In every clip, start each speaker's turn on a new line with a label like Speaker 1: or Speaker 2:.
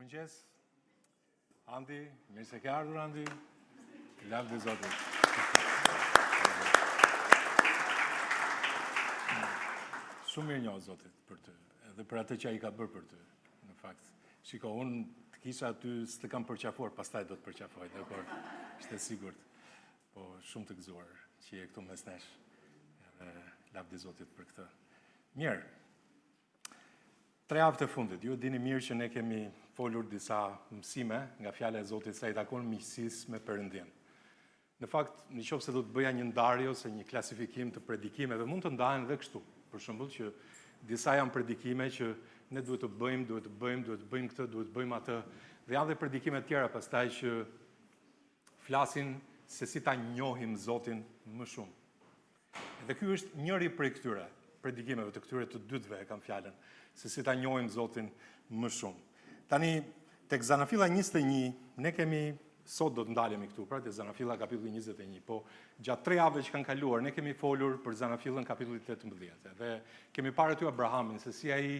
Speaker 1: Mirëmëngjes. Andi, mirë se ke ardhur Andi. Lavdi i Zotit. Shumë mirë njoh Zotit për ty, edhe për atë që ai ka bërë për ty. Në fakt, shiko, unë të kisha aty s'të kam përqafuar, pastaj do të përqafoj, dakor? Ishte sigurt. Po shumë të gëzuar që je këtu mes nesh. Edhe lavdi i Zotit për këtë. Mirë. 3 javë të fundit, ju dini mirë që ne kemi folur disa mësime nga fjala e Zotit sa i takon miqësisë me Perëndin. Në fakt, nëse do të bëja një ndarje ose një klasifikim të predikimeve, mund të ndahen edhe kështu. Për shembull që disa janë predikime që ne duhet të bëjmë këtë, duhet të bëjmë atë. Dhe janë edhe predikime të tjera pastaj që flasin se si ta njohim Zotin më shumë. Dhe ky është njëri prej këtyre predikimeve të këtyre të dytëve, e kam fjalën, se si ta njohim Zotin më shumë. Tani, tek Zanafilla 21, ne kemi, sot do të ndalemi këtu, pra te Zanafilla kapitulli 21, po gjatë 3 javëve që kanë kaluar, ne kemi folur për Zanafillën kapitulli 18, dhe kemi parë aty Abrahamin, se si ai,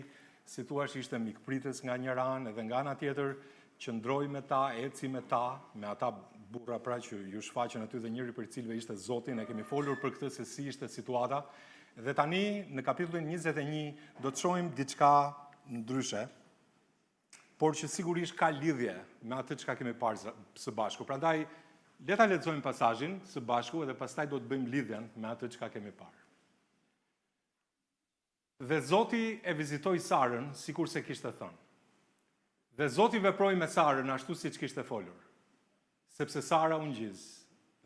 Speaker 1: si thua, ishte mikpritës nga një anë, edhe nga ana tjetër, qëndroi me ta, eci me ta, me ata burra pra që ju shfaqen aty dhe njëri për cilëve ishte Zoti, ne kemi folur për këtë se si ishte situata. Dhe tani, në kapitullin 21, do të shohim diçka ndryshe, por që sigurisht ka lidhje me atë çka kemi parë së bashku. Prandaj, le ta lexojmë pasazhin së bashku edhe pastaj do të bëjmë lidhjen me atë çka kemi parë. Dhe Zoti e vizitoi Sarën sikur se kishte thënë. Dhe Zoti veproi me Sarën ashtu siç kishte folur, sepse Sara u ngjiz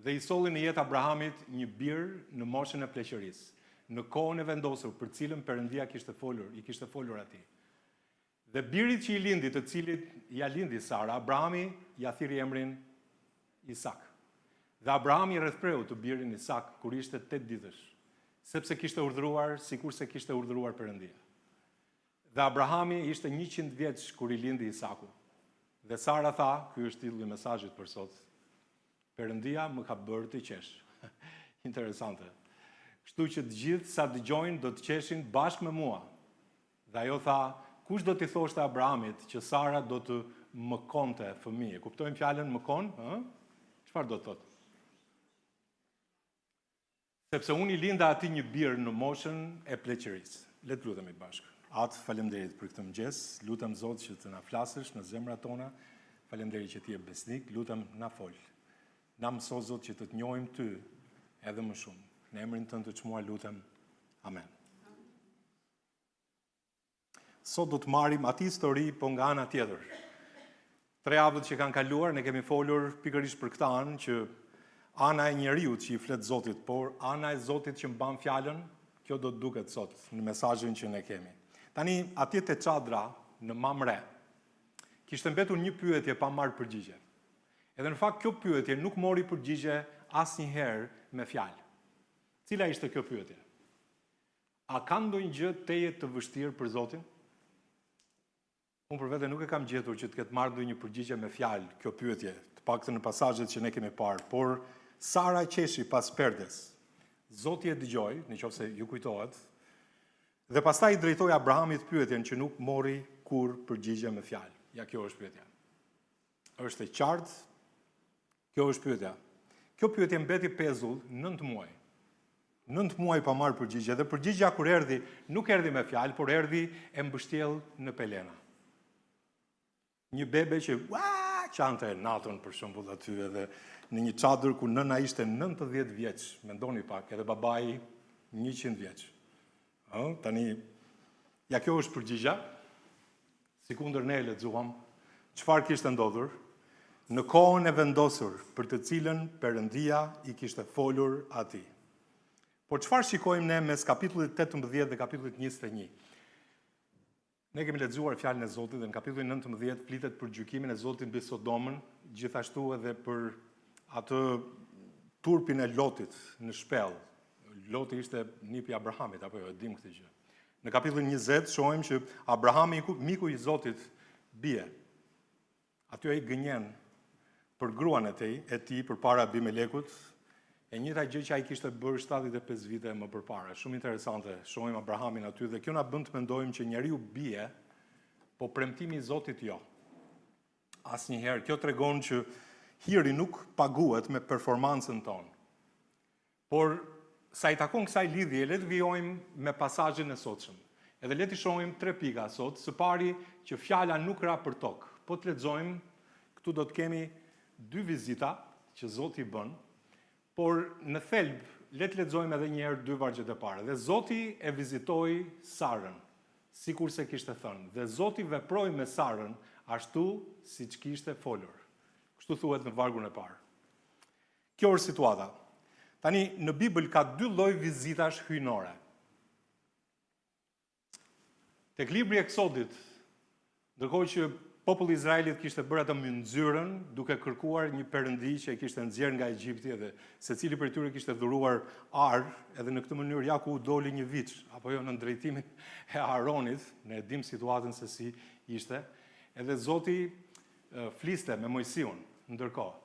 Speaker 1: dhe i solli në jetë Abrahamit një bir në moshën e pleqërisë, në kohën e vendosur për cilën Perëndia i kishte folur atij. Dhe birit që i lindi, të cilit ja lindi Sara, Abrahami ja thiri emrin Isak. Dhe Abrahami rrethpreu të birin Isak kur ishte 8 ditësh, sepse kishte urdhëruar sikur se kishte urdhëruar Perëndia. Dhe Abrahami ishte 100 vjeç kur i lindi Isaku. Dhe Sara tha, ky është titulli i mesazhit për sot, Perëndia më ka bërë të qesh. Interesante. Kështu që të gjithë sa dëgjojnë do të qeshin bashkë me mua. Dhe ajo tha, kush do t'i thoshte Abrahamit që Sara do të mëkonte fëmijë? Kuptojmë fjalën mëkon? Çfarë do të thotë? Sepse unë i linda atij një bir në moshën e pleqërisë. Le të lutemi bashkë. Atë faleminderit për këtë mëngjes. Lutem Zot që të na flasësh në zemrat tona. Faleminderit që ti je besnik. Lutem na fol. Na mëso Zot që të njohim ty edhe më shumë. Në emrin tënd të çmuar lutem. Amen. Sot do të marrim atë histori po nga ana tjetër. 3 javët që kanë kaluar ne kemi folur pikërisht për këtë anë që ana e njeriu që i flet Zotit, por ana e Zotit që mban fjalën, kjo do të duket sot në mesazhin që ne kemi. Tani atje te çadra në Mamre kishte mbetur një pyetje pa marrë përgjigje. Edhe në fakt kjo pyetje nuk mori përgjigje asnjëherë me fjalë. Cila ishte kjo pyetje? A ka ndonjë gjë teje të vështirë për Zotin? Unë për vete nuk e kam gjetur që të ketë marrë ndonjë përgjigje me fjalë kjo pyetje, të paktën në pasazhet që ne kemi parë, por Sara qeshi pas perdes. Zoti e dëgjoi, nëse ju kujtohet, dhe pastaj i drejtoi Abrahamit pyetjen që nuk mori kur përgjigje me fjalë. Ja, kjo është pyetja. Është e qartë. Kjo është pyetja. Kjo pyetje mbeti pezull 9 muaj. 9 muaj pa marrë përgjigje, dhe përgjigja kur erdhi, nuk erdhi me fjalë, por erdhi e mbështjell në pelena. Një bebe që qante natën për shembull aty edhe në një çadër ku nëna ishte 90 vjeç, mendoni pak, edhe babai 100 vjeç. Tani, ja kjo është përgjigja. Sikundër ne lexuam çfarë kishte ndodhur në kohën e vendosur për të cilën Perëndia i kishte folur atij. Por çfarë shikojmë ne mes kapitullit 18 dhe kapitullit 21? Ne kemi lexuar fjalën e Zotit dhe në kapitullin 19 flitet për gjykimin e Zotit mbi Sodomën, gjithashtu edhe për atë turpin e Lotit në shpellë. Loti ishte nipi i Abrahamit, apo jo, e dim këtë gjë. Në kapitullin 20 shohim që Abrahami, miku i Zotit, bie. Aty ai gënjen për gruan e tij përpara Abimelekut. E njëjta gjë që ai kishte bërë 75 vite më përpara. Shumë interesante. Shohim Abrahamin aty dhe kjo na bën të mendojmë që njeriu bie, po premtimi i Zotit jo. Asnjëherë. Kjo tregon që hiri nuk paguhet me performancën tonë. Por sa i takon kësaj lidhje, le të vijojmë me pasazhin e sotshëm. Edhe le të shohim 3 pika sot. Së pari që fjala nuk ra për tokë. Po të lexojmë, këtu do të kemi 2 vizita që Zoti i bën, por në thelb le të lexojmë edhe një herë 2 vargjet e para. Dhe Zoti e vizitoi Sarën, sikurse kishte thënë, dhe Zoti veproi me Sarën ashtu siç kishte folur. Kështu thuhet në vargun e parë. Kjo është situata. Tani, në Bibël ka 2 lloj vizitash hyjnore. Tek libri i Eksodit, ndërkohë që populli i Izraelit kishte bërë atë mynxyrën duke kërkuar një perëndi që e kishte nxjerrë nga Egjipti dhe secili prej tyre kishte dhuruar ar, edhe në këtë mënyrë ja ku u doli një viç, apo jo në drejtimin e Aronit, ne e dim situatën se si ishte, edhe Zoti fliste me Mojsiun ndërkohë.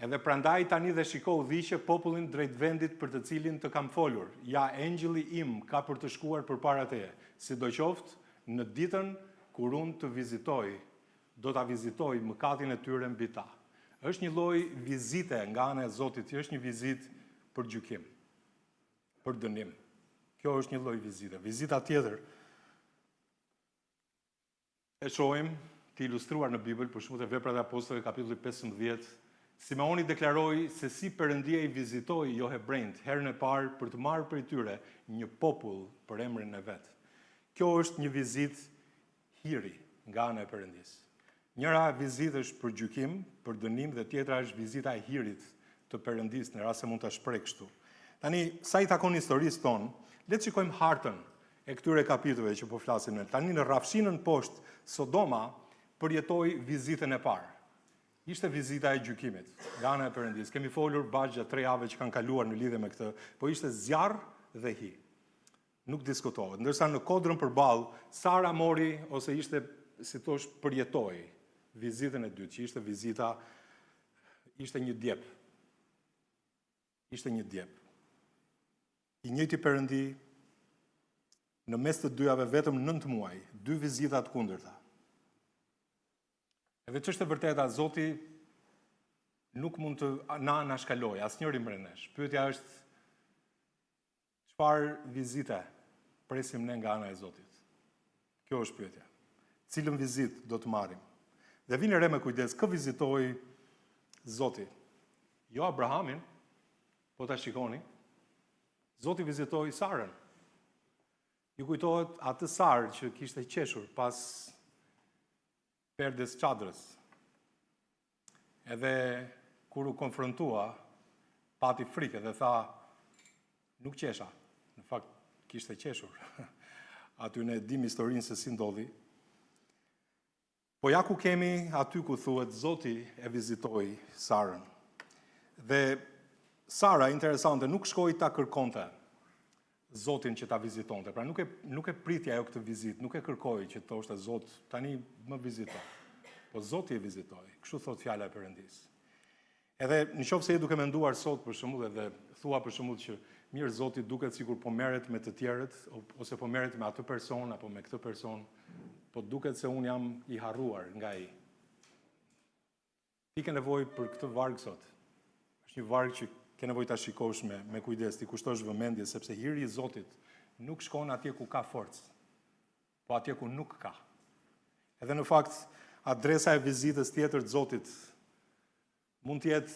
Speaker 1: Edhe prandaj tani dhe shiko udhëhiqe popullin drejt vendit për të cilin të kam folur. Ja, engjëlli im ka për të shkuar përpara teje. Sidoqoftë, në ditën kur unë të vizitoj, do ta vizitoj mëkatin e tyre mbi ta. Është një lloj vizite nga ana e Zotit, është një vizitë për gjykim, për dënim. Kjo është një lloj vizite. Vizita tjetër e shohim të ilustruar në Bibël, për shembull te Veprat e Apostujve kapitulli 15. Simeoni deklaroi se si Perëndia i vizitoi jo hebrejt herën e parë për të marrë prej tyre një popull për emrin e vet. Kjo është një vizitë hiri nga ana e Perëndisë. Njëra vizitë është për gjykim, për dënim, dhe tjetra është vizita e hirit të Perëndisë, në rast se mund ta shpreh kështu. Tani, sa i takon historisë tonë, le të shikojmë hartën e këtyre kapitulleve që po flasim ne. Tani në rrafshinën poshtë, Sodoma përjetoi vizitën e parë. Ishte vizita e gjykimit nga ana e Perëndisë. Kemi folur bashkë 3 javë që kanë kaluar në lidhje me këtë, po ishte zjarr dhe hi. Nuk diskutohet. Ndërsa në kodrën përballë, Sara mori ose ishte, si thosh, përjetoi vizitën e dytë, që ishte vizita, ishte një djep. Ishte një djep. I njëjti Perëndi në mes të dyjave vetëm 9 muaj, 2 vizita të kundërta. Edhe ç'është e vërteta, Zoti nuk mund të na shkalojë, asnjëri mbrenesh. Pyetja është, çfarë vizite presim ne nga ana e Zotit? Kjo është pyetja. Cilën vizitë do të marrim? Dhe vini re me kujdes, kë vizitoi Zoti? Jo Abrahamin, po ta shikoni. Zoti vizitoi Sarën. Ju kujtohet atë Sarë që kishte qeshur pas perdes çadrës. Edhe kur u konfrontua, pati frikë dhe tha, nuk qesha. Në fakt, kishte qeshur. Aty ne dim historinë se si ndodhi. Po ja ku kemi aty ku thuhet Zoti e vizitoi Sarën. Dhe Sara, interesante, nuk shkoi ta kërkonte Zotin që ta vizitonte. Pra nuk e pritja ajo këtë vizitë, nuk e kërkoi që të thoshte Zot, tani më vizito. Po Zoti e vizitoi. Kështu thot fjala e Perëndisë. Edhe nëse je duke menduar sot për shembull edhe thua për shembull që mirë Zoti duket sikur po merret me të tjerët ose po merret me atë person apo me këtë person, po duket se un jam i harruar nga ai. Ti ke nevojë për këtë varg sot. Është një varg që ke nevojë ta shikosh me kujdes, ti kushtosh vëmendje, sepse hiri i Zotit nuk shkon atje ku ka forcë, po atje ku nuk ka. Edhe në fakt, adresa e vizitës tjetër të Zotit mund të jetë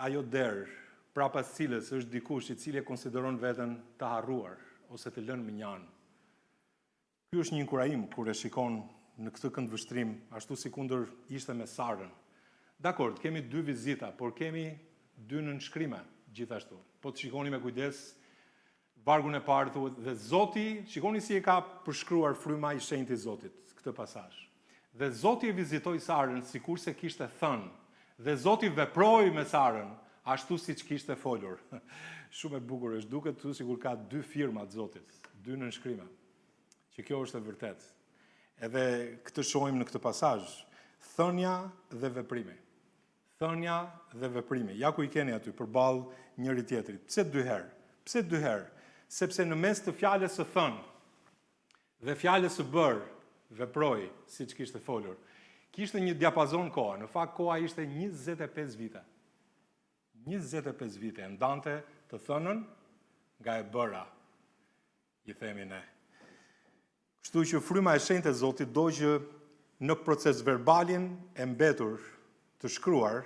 Speaker 1: ajo derë, prapas cilës është dikush i cili e konsideron veten të harruar ose të lënë mënjan. Ky është një inkurajim kur e shikon në këtë këndvështrim, ashtu si kundër ishte me Sarën. Dakor, kemi 2 vizita, por kemi 2 nënshkrime gjithashtu. Po të shikoni me kujdes vargun e parë thuhet dhe Zoti, shikoni si e ka përshkruar fryma i shenjtë i Zotit këtë pasazh. Dhe Zoti e vizitoi Sarën sikurse kishte thënë, dhe Zoti veproi me Sarën ashtu siç kishte folur. Shumë e bukur është, duket këtu sikur ka 2 firma të Zotit, 2 nënshkrime. Që kjo është e vërtetë. Edhe këtë shohim në këtë pasazh, thënia dhe veprimi. Thënia dhe veprimi. Ja ku i keni aty përballë njëri tjetrit. Pse 2 herë? Pse 2 herë? Sepse në mes të fjalës së thënë dhe fjalës së bërë, veproi siç kishte folur, kishte një diapazon koha. Në fakt koha ishte 25 vite. 25 vite, ndante të thënën nga e bëra, i themi ne. Kështu që fryma e shenjtë e Zotit do që në proces verbalin e mbetur të shkruar,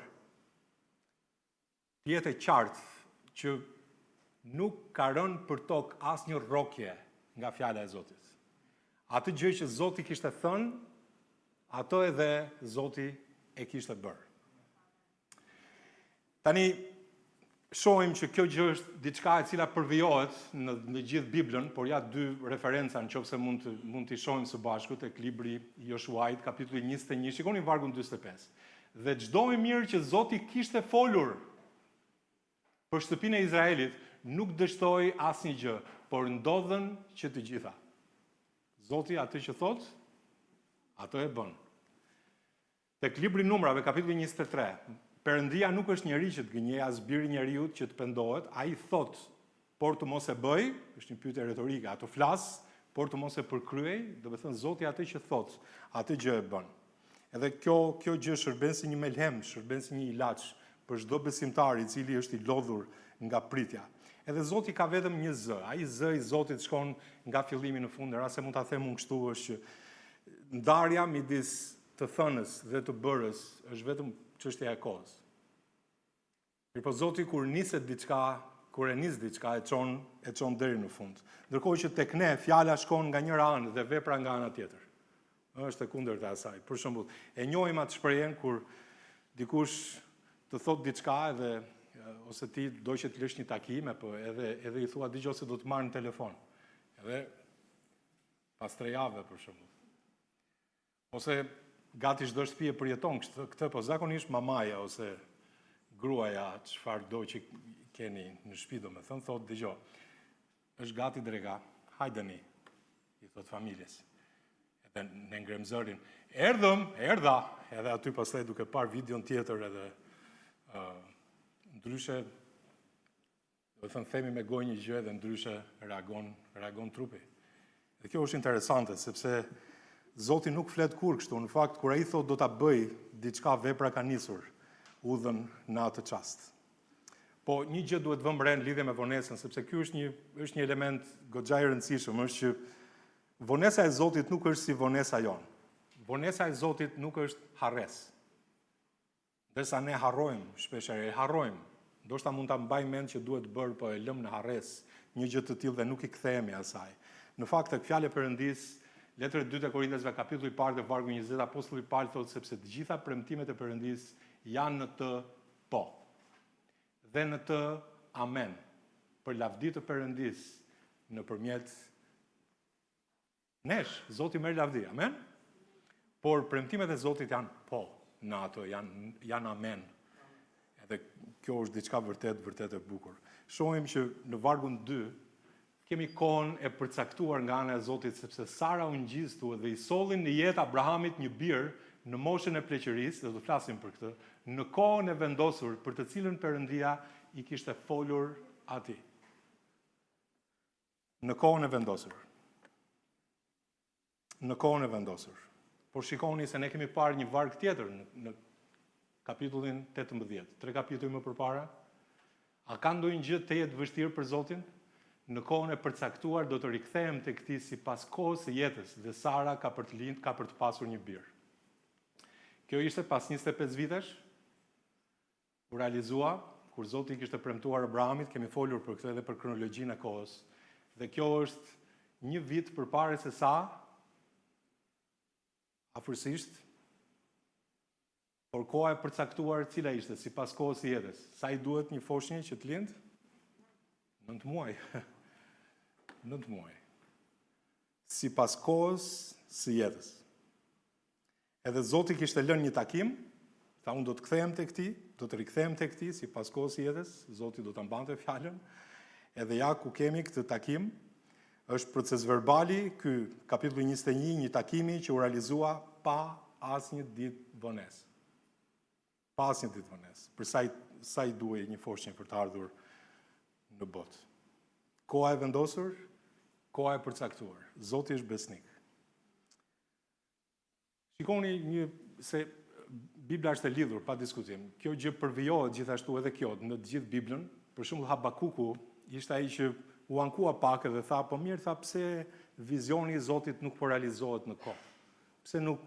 Speaker 1: jetë e qartë që nuk ka rënë për tokë asnjë rrokje nga fjala e Zotit. Atë gjë që Zoti kishte thënë, ato edhe Zoti e kishte bërë. Tani, shohim që kjo gjë është diçka e cila përvijohet në gjithë Biblën, por ja dy referenca nëse mund t'i shohim së bashku tek libri i Joshuait, kapitulli 21, shikoni vargun 45. Dhe çdo i mirë që Zoti kishte folur për shtëpinë e Izraelit, nuk dështoi asnjë gjë, por ndodhen që të gjitha. Zoti atë që thot, ato e bën. Tek libri i Numrave, kapitulli 23, Perëndia nuk është njeri që të gënjej, as biri njeriu që të pendohet, ai thot, por të mos e bëj, është një pyetje retorike, ato flas, por të mos e përkryej, do të thënë Zoti atë që thot, atë gjë e bën. Edhe kjo gjë shërben si një melhem, shërben si një ilaç për çdo besimtar i cili është i lodhur nga pritja. Edhe Zoti ka vetëm një zë. Ai zë i Zotit shkon nga fillimi në fund, rase mund ta them unë kështu është që ndarja midis të thënës dhe të bërës është vetëm çështja e kohës. Mirpo Zoti kur niset diçka, kur e nis diçka e çon deri në fund. Ndërkohë që tek ne fjala shkon nga njëra anë dhe vepra nga ana tjetër. Është e kundërta e asaj. Për shembull, e njohim atë shprehjen kur dikush të thot diçka edhe ose ti do që të lësh një takim, po edhe i thua dëgjoj se do të marr në telefon. Edhe pas 3 javë për shembull. Ose gati çdo shtëpi e përjeton këtë, po zakonisht mamaja ose gruaja, çfarë do që keni në shtëpi, domethënë thotë dëgjoj. Është gati drega, hajdeni, i thot familjes. Edhe ne ngrem zërin. Erdha, edhe aty pastaj duke parë videon tjetër edhe ndryshe, do të themi me gojë një gjë dhe ndryshe reagon trupi. Dhe kjo është interesante, sepse Zoti nuk flet kur kështu. Në fakt, kur ai thot do ta bëj diçka, vepra ka nisur udhën në atë çast. Po një gjë duhet vëmë re në lidhje me vonesën, sepse ky është një element goxha i rëndësishëm, është që vonesa e Zotit nuk është si vonesa jonë. Vonesa e Zotit nuk është harres. Derisa ne harrojmë, shpeshherë harrojmë. Ndoshta mund ta mbaj mend që duhet bërë, po e lëm në harres një gjë të tillë dhe nuk i kthehemi asaj. Në fakt tek fjala e Perëndis, letra e 2 të Korintësve, kapitulli i parë dhe vargu 20, apostulli Paul thotë sepse të gjitha premtimet e Perëndis janë në të po. Dhe në të amen. Për lavdi të Perëndis nëpërmjet nesh, Zoti merr lavdi. Amen. Por premtimet e Zotit janë po. Në ato janë amen. Edhe kjo është diçka vërtet e bukur. Shohim që në vargun 2 kemi kohën e përcaktuar nga ana e Zotit, sepse Sara u ngjistu dhe i solli në jetë Abrahamit një bir në moshën e pleqërisë, dhe do flasim për këtë, në kohën e vendosur për të cilën Perëndia i kishte folur atij. Në kohën e vendosur. Në kohën e vendosur. Por shikoni se ne kemi parë një varg tjetër në kapitullin 18, 3 kapitull më përpara. A ka ndonjë gjë të jetë vështirë për Zotin? Në kohën e përcaktuar do të rikthehem tek ti sipas kohës së jetës dhe Sara ka për të pasur një bir. Kjo ishte pas 25 vitesh, u realizua kur Zoti kishte premtuar Abrahamit, kemi folur për këtë edhe për kronologjinë e kohës. Dhe kjo është një vit përpara se sa afërsisht, por koha e përcaktuar cila ishte, si pas kohës së jetës. Sa i duhet një foshnjë që të lind? 9 muaj. 9 muaj. Si pas kohës së jetës. Edhe Zoti kishte lënë një takim, tha unë do të kthehem tek ti, do të rikthehem tek ti, si pas kohës së jetës, Zoti do ta mbante fjalën. Edhe ja ku kemi këtë takim, është proces verbali, ky kapitulli 21, një takimi që u realizua pa asnjë ditë vonesë. Pa asnjë ditë vonesë. Për sa i duhej një foshnjë për të ardhur në botë. Koha e vendosur, koha e përcaktuar. Zoti është besnik. Shikoni se Bibla është e lidhur, pa diskutim. Kjo gjë përvijohet gjithashtu edhe kjo në të gjithë Biblën. Për shembull Habakuku ishte ai që u ankua pak edhe tha, po mirë, tha, pse vizioni i Zotit nuk po realizohet në kohë? Pse nuk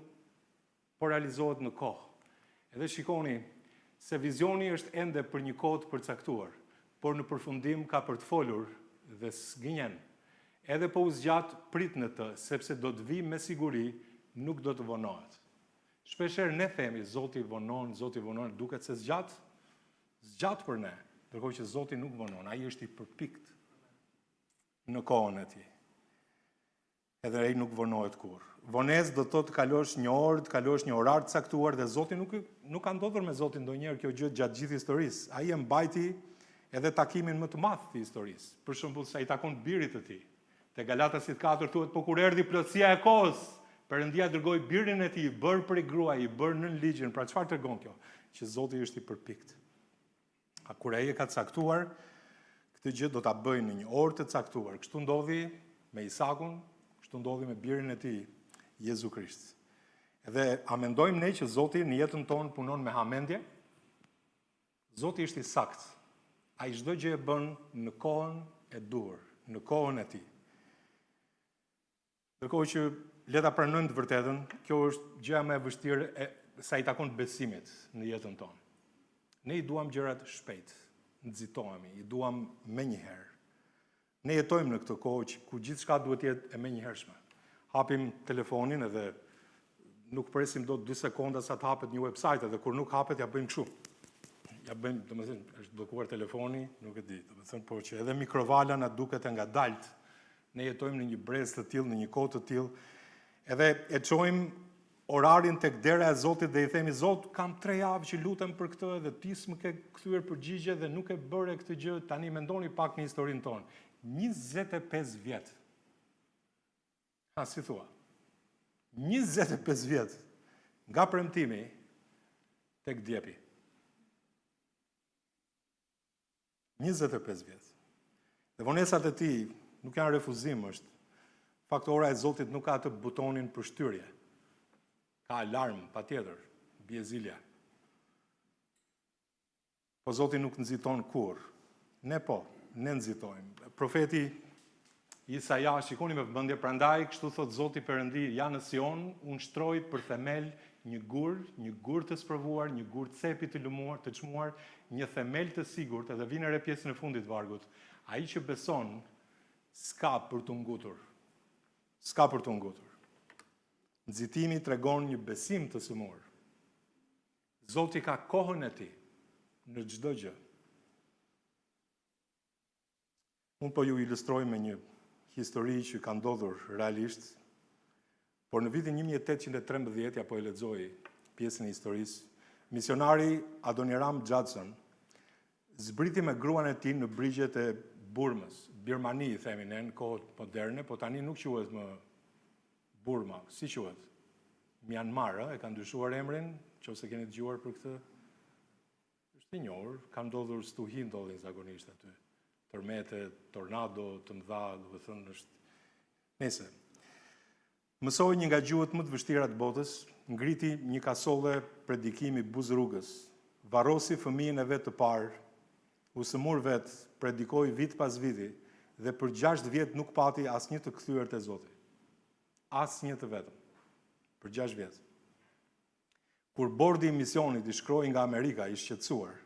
Speaker 1: po realizohet në kohë? Edhe shikoni se vizioni është ende për një kohë të përcaktuar, por në përfundim ka për të folur dhe s'gënjen. Edhe po u zgjat, prit në të, sepse do të vi me siguri, nuk do të vonohet. Shpeshherë ne themi, Zoti vonon, duket se zgjat për ne, ndërkohë që Zoti nuk vonon, ai është i përpikt në kohën e tij. Edhe ai nuk vonohet kurrë. Vonesë do të thotë kalosh një orë, të kalosh një orar të caktuar dhe Zoti nuk ka ndodhur me Zotin ndonjëherë kjo gjë gjatë gjithë historisë. Ai e mbajti edhe takimin më të madh të historisë. Për shembull, sa i takon birit të tij. Te Galatasit 4 thuhet, po kur erdhi plotësia e kohës, Perëndia dërgoi birin e tij, bërë për gruaj, bërë nën ligjin. Pra çfarë tregon kjo? Që Zoti është i përpikt. A kur ai e ka caktuar, këtë gjë do ta bëjë në një orë të caktuar. Kështu ndodhi me Isakun, kështu ndodhi me birin e tij, Jezu Krisht. Edhe a mendojmë ne që Zoti në jetën tonë punon me hamendje? Zoti është i saktë. Ai çdo gjë e bën në kohën e duhur, në kohën e tij. Ndërkohë që le ta pranojmë të vërtetën, kjo është gjëja më e vështirë sa i takon besimit në jetën tonë. Ne i duam gjërat shpejt, nxitohemi, i duam menjëherë. Ne jetojmë në këtë kohë ku gjithçka duhet të jetë e menjëhershme. Hapim telefonin edhe nuk presim dot 2 sekonda sa të hapet një website dhe kur nuk hapet ja bëjmë kështu. Ja bëjmë, domethënë, është bllokuar telefoni, nuk e di, domethënë, por që edhe mikrovala na duket e ngadalt. Ne jetojmë në një brez të tillë, në një kohë të tillë, edhe e çojmë orarin tek dera e Zotit dhe i themi, Zot, kam 3 javë që lutem për këtë dhe ti s'më ke kthyer përgjigje dhe nuk e bëre këtë gjë. Tani mendoni pak në historinë tonë. 25 vjet. Ha, si thua? 25 vjet nga premtimi tek djepi. 25 vjet. Dhe vonesat e tij nuk janë refuzim, është faktora e Zotit nuk ka atë butonin për shtyrje. Ka alarm, patjetër, bie zilja. Po Zoti nuk nxiton kurrë. Ne nxitojmë. Profeti Isaia, shikoni me vëmendje, prandaj kështu thot Zoti Perëndi, ja në Sion, unë shtroj për themel një gur të sprovuar, një gur cepi të lëmuar, të çmuar, një themel të sigurt, edhe vjen re pjesën e fundit vargut. Ai që beson s'ka për të ngutur. S'ka për të ngutur. Nxitimi tregon një besim të sëmur. Zoti ka kohën e tij në çdo gjë. Unë po ju ilustroj me një histori që ka ndodhur realisht, por në vitin 1813, ja po e lexoj pjesën e historisë, misionari Adoniram Judson zbriti me gruan e tij në brigjet e Burmës, Birmani, themi ne në kohët moderne, po tani nuk quhet më Burma, si quhet? Myanmar, e ka ndryshuar emrin, nëse keni dëgjuar për këtë. Është i njohur, ka ndodhur stuhi ndodhin zakonisht aty. Tërmete, tornado, të mëdha, do të thënë është. Nëse mësoi një nga gjuhët më të vështira të botës, ngriti një kasolle predikimi buz rrugës, varrosi fëmijën e vet të parë, u sëmur vet, predikoi vit pas viti dhe për 6 vjet nuk pati asnjë të kthyer te Zoti. Asnjë të vetëm. Për 6 vjet. Kur bordi i misionit i shkroi nga Amerika, i shqetësuar,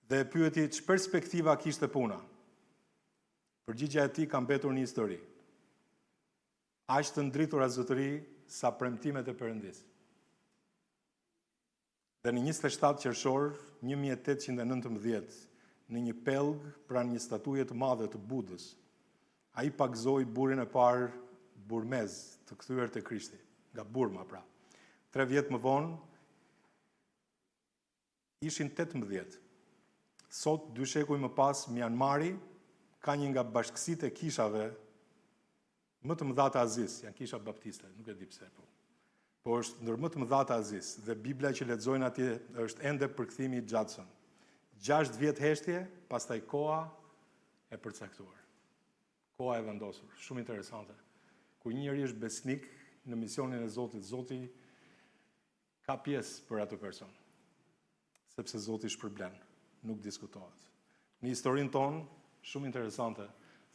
Speaker 1: dhe e pyeti ç'perspektiva perspektiva kishte puna. Përgjigjja e tij ka mbetur në histori. Aq të ndritura zotëri sa premtimet e Perëndisë. Dhe në 27 qershor 1819, në një pellg pranë një statuje të madhe të Budës, ai pagzoi burin e parë burmez të kthyer te Krishti, nga Burma pra. 3 vjet më vonë ishin 18. Sot, 2 shekuj më pas, Myanmari ka një nga bashkësitë e kishave më të mëdha të Azisë, janë kisha baptiste, nuk e di pse po. Po është ndër më të mëdha të Azisë dhe Bibla që lexojnë atje është ende përkthimi i Judson. 6 vjet heshtje, pastaj koha e përcaktuar. Koha e vendosur, shumë interesante. Kur një njeri është besnik në misionin e Zotit, Zoti ka pjesë për atë person. Sepse Zoti shpërblen, nuk diskutohet. Në historinë tonë, shumë interesante,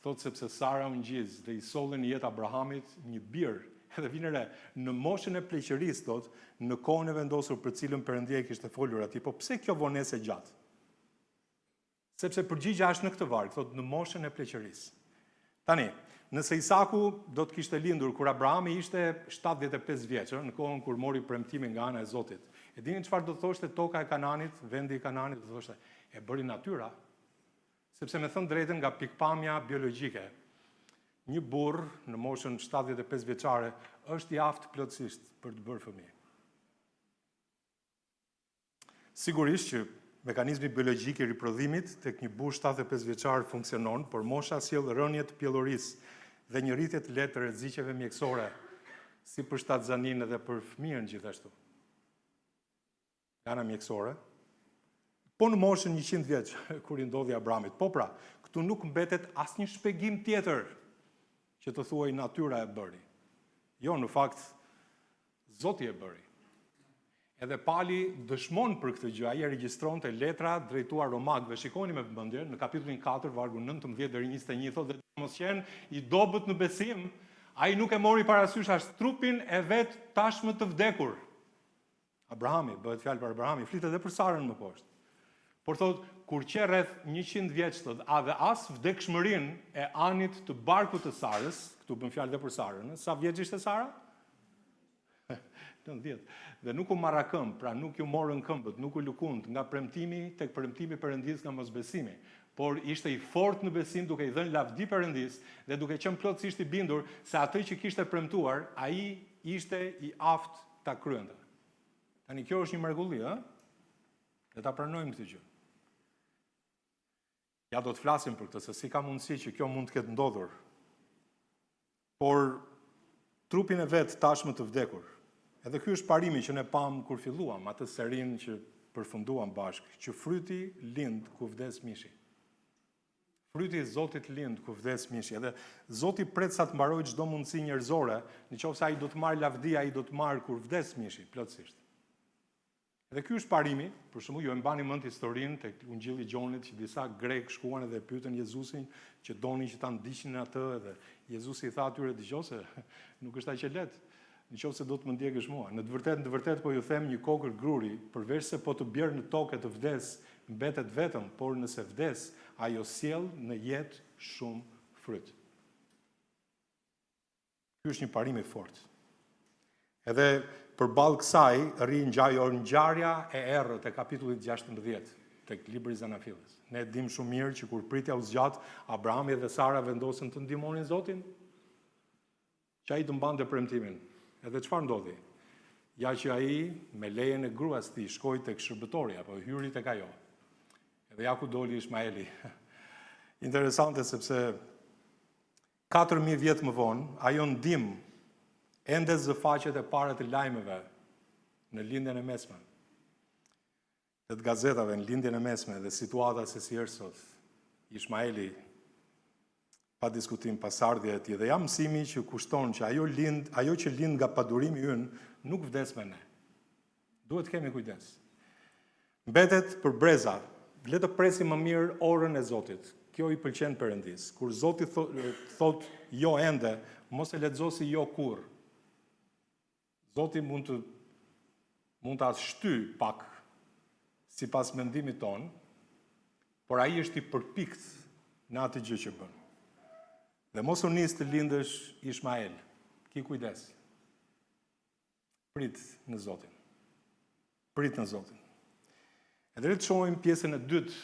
Speaker 1: thotë sepse Sara u ngjiz dhe i solli në jetë Abrahamit një bir, edhe vjen re, në moshën e pleqërisë thotë, në kohën e vendosur për cilën Perëndia i kishte folur atij, po pse kjo vonesë e gjatë? Sepse përgjigja është në këtë varg, thotë në moshën e pleqërisë. Tani, nëse Isaku do të kishte lindur kur Abrahami ishte 75 vjeç, në kohën kur mori premtimin nga ana e Zotit. E dini çfarë do të thoshte toka e Kananit, vendi i Kananit, do të thoshte e bëri natyra. Sepse me thënë drejtën nga pikpamja biologjike, një burr në moshën 75 vjeçare është i aftë plotësisht për të bërë fëmijë. Sigurisht që mekanizmi biologjik i riprodhimit tek një burr 75 vjeçar funksionon, por mosha sjell rënje të pjellorisë dhe një rritje të lehtë të rreziqeve mjekësore, si për shtatzanin edhe për fëmijën gjithashtu. Ana mjekësore, po në moshën 100 vjeç kur i ndodhi Abramit. Po pra, këtu nuk mbetet asnjë shpjegim tjetër që të thuaj natyra e bëri. Jo, në fakt, Zoti e bëri. Edhe Pali dëshmon për këtë gjë, ai e regjistronte letra drejtuar romakëve. Shikoni me vëmendje, në kapitullin 4, vargu 19 deri 21 thotë dhe mos qenë i dobët në besim, ai nuk e mori parasysh as trupin e vet tashmë të vdekur. Abrahami, bëhet fjalë për Abrahami, flitet edhe për Sarën më poshtë. Por thotë, kur që rreth 100 vjeç thotë, a dhe as vdekshmërinë e anit të barkut të Sarës, këtu bën fjalë edhe për Sarën, sa vjeç ishte Sara? 90. Dhe nuk u marra këmbë, pra nuk ju morën këmbët, nuk u lukund nga premtimi tek premtimi Perëndis nga mosbesimi, por ishte i fortë në besim duke i dhënë lavdi Perëndis dhe duke qenë plotësisht i bindur se atë që kishte premtuar, ai ishte i aftë ta kryente. Tani kjo është një mrekulli, ë? Le ta pranojmë këtë gjë. Ja do të flasim për këtë, se si ka mundësi që kjo mund të ketë ndodhur. Por trupin e vet tashmë të vdekur. Edhe ky është parimi që ne pam kur filluam atë serinë që përfunduam bashkë, që fryti lind ku vdes mishi. Fryti i Zotit lind ku vdes mishi. Edhe Zoti pret sa të mbarojë çdo mundësi njerëzore, nëse ai do të marrë lavdi, ai do të marrë kur vdes mishi, plotësisht. Edhe ky është parimi, për shembull, ju e mbani mend historinë tek Ungjilli i Gjonit që disa grek shkuan edhe pyetën Jezusin që donin që ta ndiqnin atë edhe Jezusi i tha atyre dëgjoj se nuk është aq e lehtë. Nëse do të më ndjekësh mua. Në të vërtetë po ju them një kokër gruri, përveç se po të bjerë në tokë të vdes, mbetet vetëm, por nëse vdes, ajo sjell në jetë shumë fryt. Ky është një parim i fortë. Edhe përballë kësaj rri ngjarja e errët e kapitullit 16 tek libri i Zanafillit. Ne dim shumë mirë që kur pritja u zgjat, Abrahami dhe Sara vendosën të ndihmonin Zotin, që ai të mbante premtimin. Edhe çfarë ndodhi? Ja që ai me lejen e gruas tij shkoi tek shërbëtori apo hyri tek ajo. Edhe ja ku doli Ishmaeli. Interesante sepse 4000 vjet më vonë ajo ndim ende zëfaqet e para të lajmeve në lindjen e mesme. Të gazetave në lindjen e mesme dhe situata se si është sot. Ishmaeli pa diskutim pasardhja e tij dhe jam mësimi që kushton që ajo që lind nga padurimi ynë nuk vdes me ne. Duhet të kemi kujdes. Mbetet për breza, le të presim më mirë orën e Zotit. Kjo i pëlqen Perëndis. Kur Zoti thot jo ende, mos e lexosi jo kurr. Zoti mund ta shty pak sipas mendimit ton, por ai është i përpikt në atë gjë që bën. Dhe mos u nis të lindësh Ishmael. Ki kujdes. Prit në Zotin. Prit në Zotin. Edhe le të shohim pjesën e dytë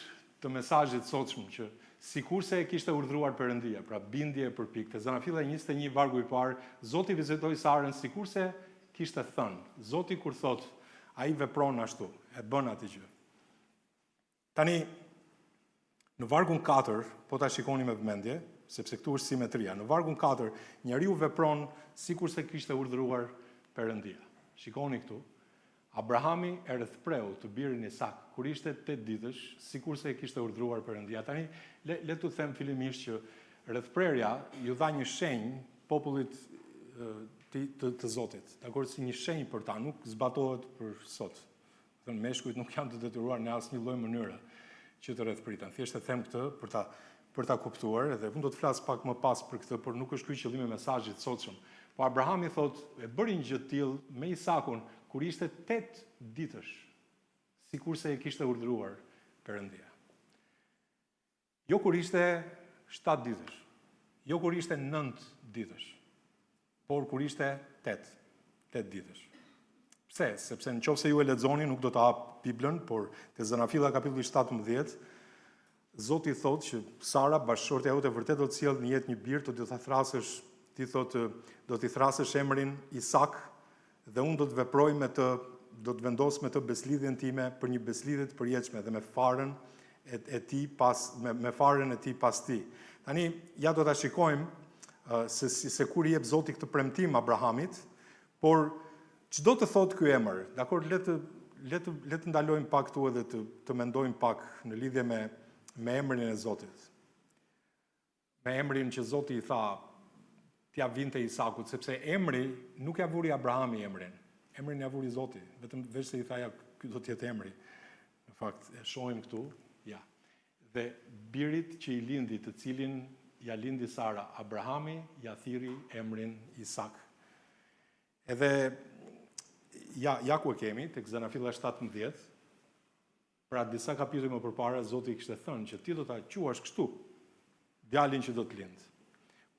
Speaker 1: të mesazhit sotshëm që sikurse e kishte urdhëruar Perëndia, pra bindje e përpiktë. Zanafilla 21 vargu i parë, Zoti vizitoi Sarën sikurse kishte thënë. Zoti kur thot, ai vepron ashtu, e bën atë gjë. Tani në vargun 4, po ta shikoni me vëmendje, sepse këtu është simetria. Në vargun 4, njeriu vepron sikurse kishte urdhëruar Perëndia. Shikoni këtu. Abrahami e rrethpreu të birin Isak kur ishte 8 ditësh, sikurse e kishte urdhëruar Perëndia. Tani le të them fillimisht që rrethprerja ju dha një shenjë popullit të Zotit. Dakor, si një shenjë për ta, nuk zbatohet për sot. Thënë, meshkujt nuk janë të detyruar në asnjë lloj mënyre që të rrethpritën. Thjesht e them këtë për ta kuptuar, edhe unë do të flas pak më pas për këtë, por nuk është ky qëllimi i mesazhit sotshëm. Po Abrahami thotë, e bëri një gjë të tillë me Isakun kur ishte 8 ditësh, sikurse e kishte urdhëruar Perëndia. Jo kur ishte 7 ditësh, jo kur ishte 9 ditësh, por kur ishte 8 ditësh. Pse? Sepse nëse ju e lexoni, nuk do të hap Biblën, por te Zanafilla kapitulli 17, Zoti thotë që Sara, bashkëshortja jote, vërtet do të sjellë në jetë një bir, do të thrasësh, ti thotë, do t'i thrasësh emrin Isak, dhe unë do të veproj me të, do të vendos me të beslidhjen time për një beslidhje të përjetshme dhe me farën e tij me farën e tij pas ti. Tani ja do ta shikojmë se kur i jep Zoti këtë premtim Abrahamit, por çdo të thotë ky emër, dakor, le të ndalojmë pak këtu edhe të mendojmë pak në lidhje me emrin e Zotit. Me emrin që Zoti i tha t'ja vinte Isakut, sepse emri nuk ja vuri Abrahami emrin. Emrin ja vuri Zoti, vetëm veç se i tha ja ky do të jetë emri. Në fakt e shohim këtu, ja. Dhe birit që i lindi, të cilin ja lindi Sara, Abrahami ja thiri emrin Isak. Edhe ja ku e kemi tek Zanafilla 17. Pra disa kapituj më përpara Zoti i kishte thënë që ti do ta quash kështu djalin që do të lindë.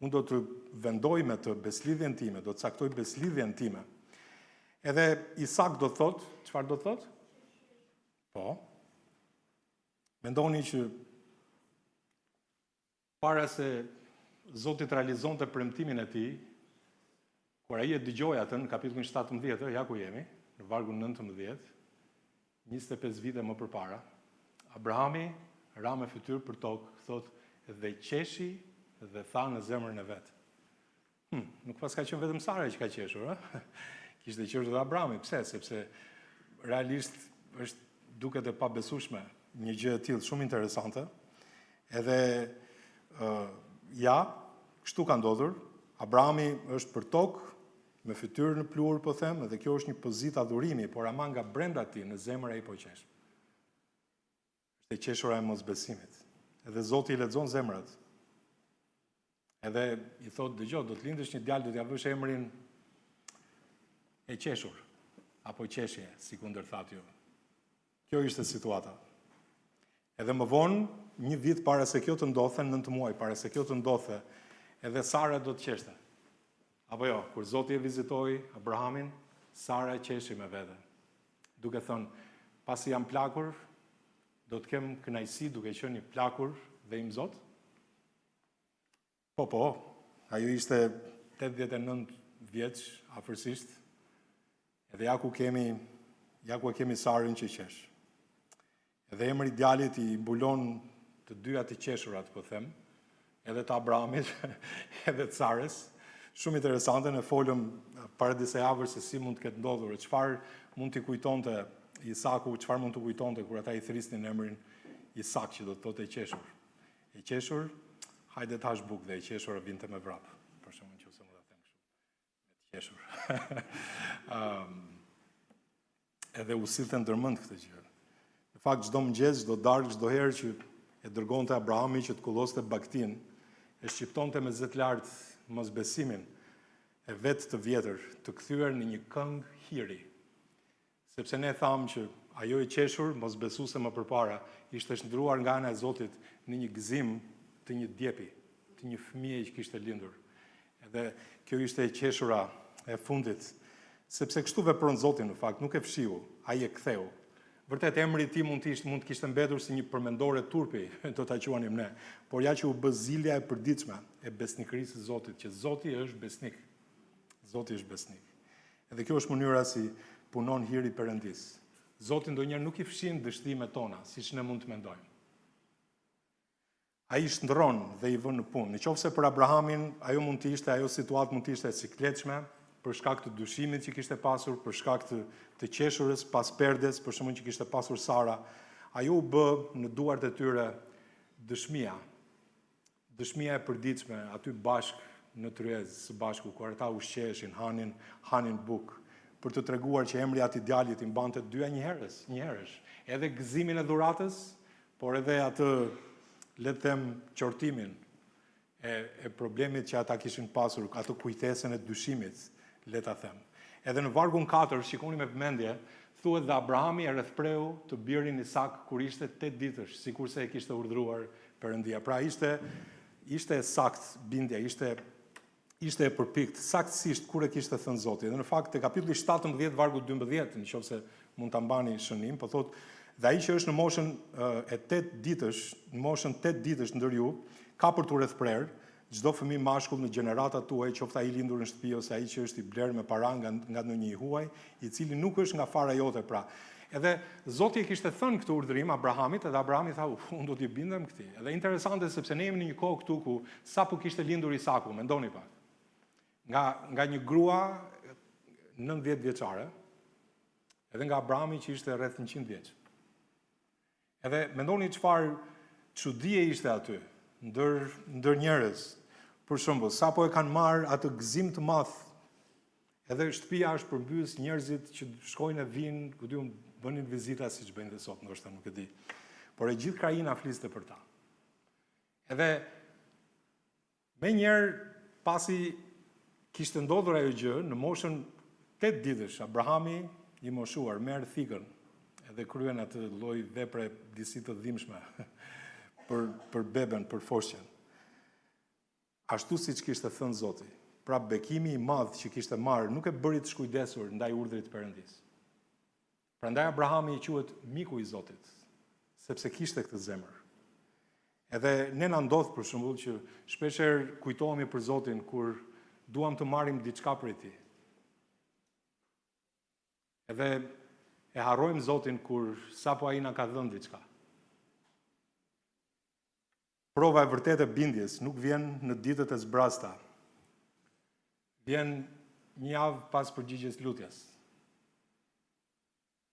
Speaker 1: Unë do të vendoj me të beslidhjen time, do të caktoj beslidhjen time. Edhe Isak do të thotë, çfarë do të thotë? Po. Mendoni që para se Zoti të realizonte premtimin e tij, kur ai e dëgjoi atë në kapitullin 17, ja ku jemi, në vargun 19, 25 vite më përpara, Abrahami ra me fytyrë për tokë, thotë, dhe qeshi dhe tha në zemrën e vet. Nuk pas ka qenë vetëm Sara që ka qeshur, kishte qeshur edhe Abrahami. Pse? Sepse realisht duket e pabesueshme një gjë e tillë, shumë interesante. Edhe kështu ka ndodhur. Abrahami është për tokë, me fytyrën në pluhur, po them, dhe kjo është një pozitë adhurimi, por ama nga brenda ti, në zemër ai po qesh. Është e qeshura e mosbesimit. Edhe Zoti i lexon zemrat. Edhe i thotë, dëgjoj, do të lindësh një djalë, do t'ja vësh emrin e qeshur, apo qeshje, sikundër thatë ju. Kjo ishte situata. Edhe më vonë, një vit para se kjo të ndodhte, 9 muaj para se kjo të ndodhte, edhe Sara do të qeshte. Apo jo, kur Zoti e vizitoi Abrahamin, Sara e qeshi me vete. Duke thënë, pasi jam plakur, do të kem kënaqësi duke qenë i plakur dhe i Zot? Po, ajo ishte 89 vjeç afërsisht. Edhe ja ku e kemi Sarën që qesh. Edhe emri i djalit i mbulon të dyja të qeshurat, po them, edhe të Abrahamit, edhe të Sarës. Shumë interesante, ne folëm para disa javësh se si mund të ketë ndodhur, çfarë mund t'i kujtonte Isaku, çfarë mund të kujtonte kur ata i thrisnin emrin Isak, që do të thotë e qeshur. E qeshur, hajde të hash bukë, dhe e qeshur vinte me vrap. Për shembull, nëse më ta them kështu, me të qeshur. Edhe u sillte ndërmend këtë gjë. Në fakt çdo mëngjes, çdo darkë, çdo herë që e dërgonte Abrahami që të kulloste baktin, e shqiptonte me zë të lartë mosbesimin e vetë të vjetër, të kthyer në një këngë hiri. Sepse ne thamë që ajo e qeshur, mosbesuese më përpara, ishte shndruar nga ana e Zotit në një gëzim të një djepi, të një fëmije që kishte lindur. Edhe kjo ishte e qeshura e fundit, sepse kështu vepron Zoti në fakt, nuk e fshiu, ai e ktheu. Vërtet emri i tij mund të kishte mbetur si një përmendore turpi, do ta quanim ne, por ja që u bë zilja e përditshme e besnikërisë së Zotit, që Zoti është besnik. Zoti është besnik. Edhe kjo është mënyra si punon hiri Perëndis. Zoti ndonjëherë nuk i fshin dështimet tona, siç ne mund të mendojmë. Ai shndron dhe i vën në punë. Nëse për Abrahamin ajo situatë mund të ishte e sikletshme, për shkak të dyshimit që kishte pasur, për shkak të qeshurës pas perdes, për shkak që kishte pasur Sara, ajo u bë në duart e tyre dëshmia e përditshme aty bashk në tryezë së bashku, kur ata ushqeheshin, hanin bukë, për të treguar që emri ati djalit i mbante dyja njëherësh. Edhe gëzimin e dhuratës, por edhe atë, le të them, qortimin e problemit që ata kishin pasur, atë kujtesën e dyshimit, le ta them. Edhe në vargun 4, shikoni me vëmendje, thuhet dhe Abrahami e rrethpreu të birin Isak kur ishte 8 ditësh, sikurse e kishte urdhëruar Perëndia. Pra ishte sakt bindja, ishte e përpikt saktësisht kur e kishte thënë Zoti. Dhe në fakt te kapitulli 17 vargu 12, nëse mund ta mbani shënim, po thotë, dhe ai që është në moshën e 8 ditësh, në moshën 8 ditësh ndër ju, ka për t'u rrethprer çdo fëmijë mashkull në gjeneratat tuaj, qoftë ai lindur në shtëpi ose ai që është i blerë me para nga ndonjë i huaj, i cili nuk është nga fara jote. Pra, edhe Zoti e kishte thënë këtë urdhërim Abrahamit, edhe Abrahami tha, unë do t'i bindem këtij. Edhe interesante sepse ne jemi në një kohë këtu ku sapo kishte lindur Isaku, mendoni pak. Nga një grua 90 vjeçare, edhe nga Abrahami që ishte rreth 100 vjeç. Edhe mendoni çfarë çudie ishte aty, ndër njerëz. Për shembull, sapo e kanë marrë atë gëzim të madh, edhe shtëpia është përmbys, njerëzit që shkojnë e vinë, ku diun, bënin vizita siç bëjnë dhe sot, ndoshta nuk e di. Por e gjithë krajina fliste për ta. Edhe me njerë pasi kishte ndodhur ajo gjë, në moshën 8 ditësh, Abrahami i moshuar merr thikën edhe kryen atë lloj vepre disi të dhimbshme për beben, për foshqen. Ashtu siç kishte thënë Zoti. Pra bekimi i madh që kishte marrë nuk e bëri të shkujdesur ndaj urdhrit të Perëndis. Prandaj Abrahami i quhet miku i Zotit, sepse kishte këtë zemër. Edhe ne na ndodh për shembull që shpeshherë kujtohemi për Zotin kur duam të marrim diçka prej tij. Edhe e harrojmë Zotin kur sapo ai na ka dhënë diçka. Prova e vërtetë e bindjes nuk vjen në ditët e zbrasta. Vjen një javë pas përgjigjes lutjes.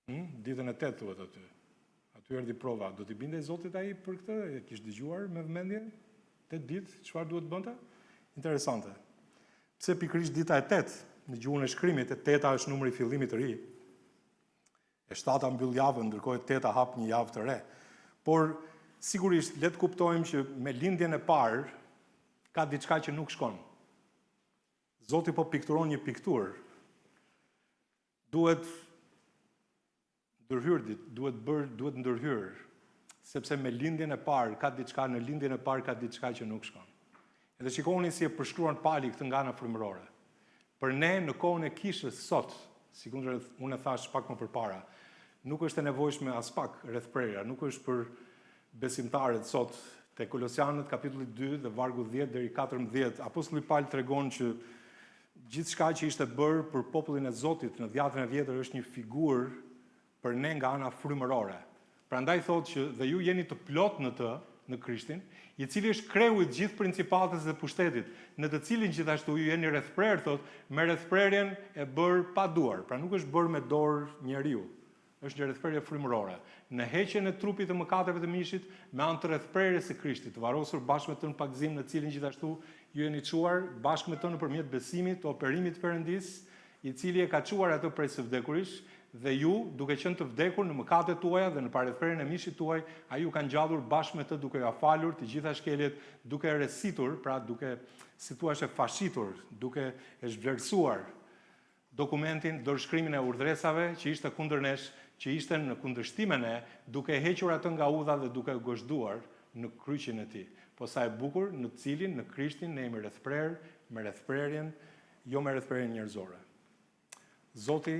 Speaker 1: Ditën e 8 thuhet aty. Aty erdhi prova. Do t'i bindej Zotit ai për këtë? E kish dëgjuar me vëmendje? 8 ditë, çfarë duhet bënte? Interesante. Pse pikërisht dita e 8, në gjuhën e shkrimit, e 8-a është numri i fillimit të ri. E 7-a mbyll javën, ndërkohë e 8-a hap një javë të re. Por sigurisht le të kuptojmë që me lindjen e parë ka diçka që nuk shkon. Zoti po pikturon një pikturë. Duhet ndërhyr, sepse me lindjen e parë ka diçka, në lindjen e parë ka diçka që nuk shkon. Edhe shikoni si e përshkruan Pali këtë nga ana frymërore. Për ne në kohën e kishës sot, sikur unë e thash pak më përpara, nuk është e nevojshme as pak rrethprerja, nuk është për besimtarët sot. Te Kolosianët kapitulli 2 dhe vargu 10 deri 14, apostulli Paul tregon që gjithçka që ishte bërë për popullin e Zotit në dhjetën e vjetër është një figurë për ne nga ana frymërore. Prandaj thotë që dhe ju jeni të plot në të, në Krishtin, i cili është kreu i gjithë principatës dhe pushtetit, në të cilin gjithashtu ju jeni rrethprer, thotë, me rrethprerjen e bërë pa duar. Pra nuk është bërë me dorë njeriu. Është një rrethprerje frymërore. Në heqjen e trupit të mëkateve të mishit me anë të rrethprerjes së Krishtit, varrosur bashkë me të në pagëzim, në cilin gjithashtu ju jeni çuar bashkë me të nëpërmjet besimit të operimit të Perëndis, i cili e ka çuar atë prej së vdekuris, dhe ju, duke qenë të vdekur në mëkatet tuaja dhe në parrethprerjen e mishit tuaj, ai ju ka ngjallur bashkë me të duke ja falur të gjitha shkeljet, duke rresitur, pra duke, si thua, fashitur, duke e zhvlerësuar dokumentin, dorëshkrimin e urdhresave që ishte kundër nesh, që ishte në kundërshtim me ne, duke hequr atë nga udha dhe duke gozhduar në kryqin e tij. Po sa e bukur, në cilin në Krishtin ne jemi rrethprer, me rrethprerjen, jo me rrethprerjen njerëzore. Zoti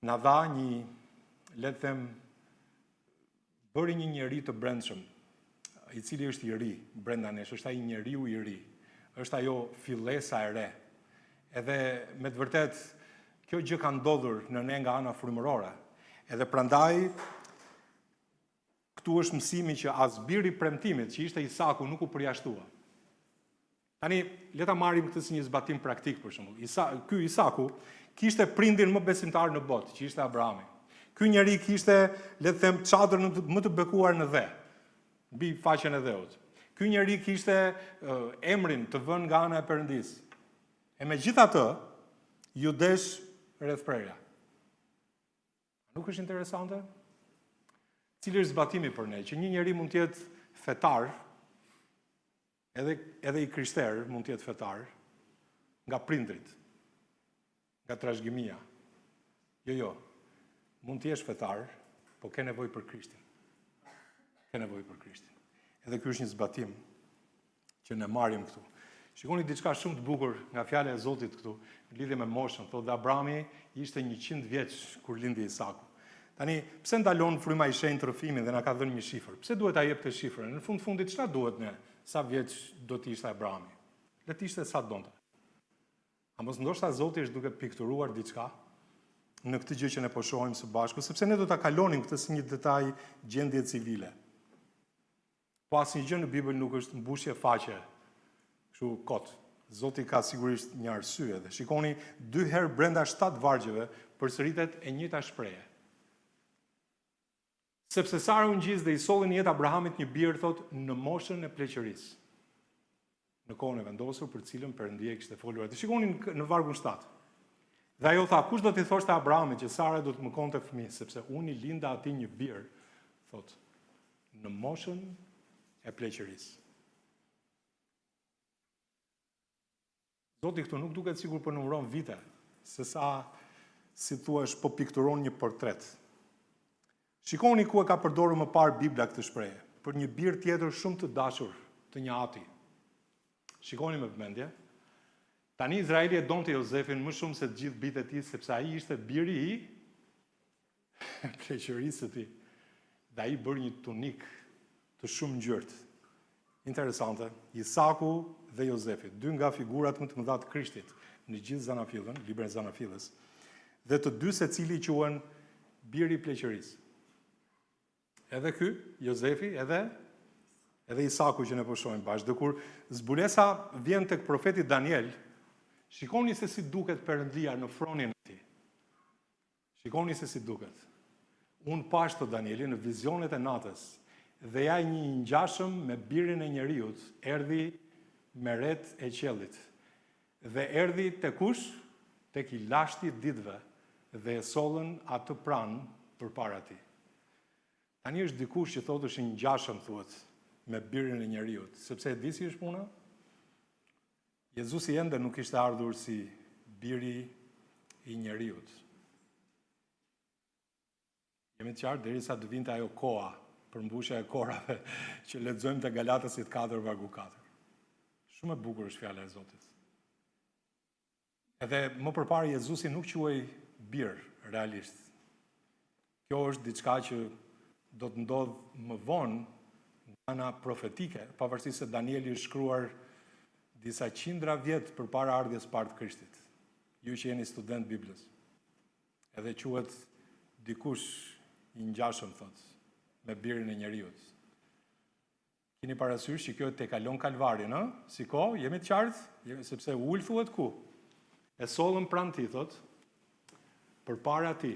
Speaker 1: na dha një, le të them, bëri një njeri të brendshëm, i cili është i ri brenda nesh, është ai njeriu i ri, është ajo fillesa e re. Edhe me të vërtet, kjo gjë ka ndodhur në ne nga ana frymërore. Edhe prandaj, këtu është mësimi që as biri premtimit, që ishte Isaku, nuk u përjashtua. Tani, le ta marrim këtë si një zbatim praktik për shembull. Ky Isaku kishte prindin më besimtar në botë, që ishte Abrahami. Ky njeri kishte, le të them, çadrën më të bekuar në dhe, mbi faqen e dheut. Ky njeri kishte emrin të vënë nga ana e Perëndis. E megjithatë, ju desh rreth prerja. Nuk është interesante? Cili është zbatimi për ne? Që një njeri mund të jetë fetar, edhe i krishterë mund të jetë fetar, nga prindrit, nga trashëgimia. Jo, mund të jesh fetar, po ke nevojë për Krishtin. Ke nevojë për Krishtin. Edhe ky është një zbatim që ne marrim këtu. Shikoni diçka shumë të bukur nga fjala e Zotit këtu, në lidhje me moshën. Thotë Abrahami ishte 100 vjeç kur lindi Isaku. Tani, pse ndalon fryma i shenjtë rrëfimin dhe na ka dhënë një shifër? Pse duhet ta jep të shifrën? Në fundit çfarë duhet ne? Sa vjeç do të ishte Abrahami? Le të ishte sa donte. A mos ndoshta Zoti është duke pikturuar diçka në këtë gjë që ne po shohim së bashku, sepse ne do ta kalonim këtë si një detaj gjendje civile. Po asnjë gjë në Bibël nuk është mbushje faqe, kështu kot. Zoti ka sigurisht një arsye dhe shikoni 2 herë brenda 7 vargjeve përsëritet e njëjta shprehje. Sepse Sara u ngjis dhe i solli në jetë Abrahamit një bir, thot, në moshën e pleqërisë. Në kohën e vendosur për cilën Perëndia kishte folur atë. Shikoni në vargun 7. Dhe ajo tha, kush do t'i thoshte Abrahamit që Sara do të më konte fëmijë, sepse unë i linda atij një bir, thot, në moshën e pleqërisë. Zoti këtu nuk duket sikur po numëron vite, sesa si thua po pikturon një portret. Shikoni ku e ka përdorur më parë Bibla këtë shprehje, për një bir tjetër shumë të dashur të një ati. Shikoni me vëmendje. Tani Izraeli e donte Jozefin më shumë se të gjithë bijtë e tij, sepse ai ishte biri i pleqërisë së tij. Dhe ai bëri një tunik të shumë ngjyrë. Interesante, Isaku dhe Jozefi, 2 nga figurat më të mëdha të Krishtit në gjithë Zanafillën, librin e Zanafillës, dhe të 2 secili quhen biri i pleqërisë. Edhe ky, Jozefi, edhe Isaku që ne po shohim bashkë. Dhe kur zbulesa vjen tek profeti Daniel, shikoni se si duket Perëndia në fronin e tij. Shikoni se si duket. Unë pash të Danieli në vizionet e natës, dhe ja një ngjashëm me birin e njeriut, erdhi me ret e qiellit. Dhe erdhi te kush? Tek i lashti ditëve, dhe e sollën atë pranë përpara tij. Tani është dikush që thotë është ngjashëm, thuhet, me birin e njeriut, sepse e di si është puna? Jezusi ende nuk ishte ardhur si biri i njeriut. Jemi të qartë derisa të vinte ajo koha, përmbushja e korave që lexojmë te Galatësit 4 vargu 4. Shumë e bukur është fjala e Zotit. Edhe më përpara Jezusi nuk quhej bir realisht. Kjo është diçka që do të ndodhë më vonë nga ana profetike, pavarësisht se Danieli është shkruar disa qindra vjet përpara ardhjes së parë të Krishtit. Ju që jeni student Biblës. Edhe quhet dikush i ngjashëm, thot, me birin e njeriut. Keni parasysh që kjo te kalon Kalvarin, ë? Si kohë, jemi të qartë, sepse ul thuhet ku? E sollën pranë tij, thot, përpara tij,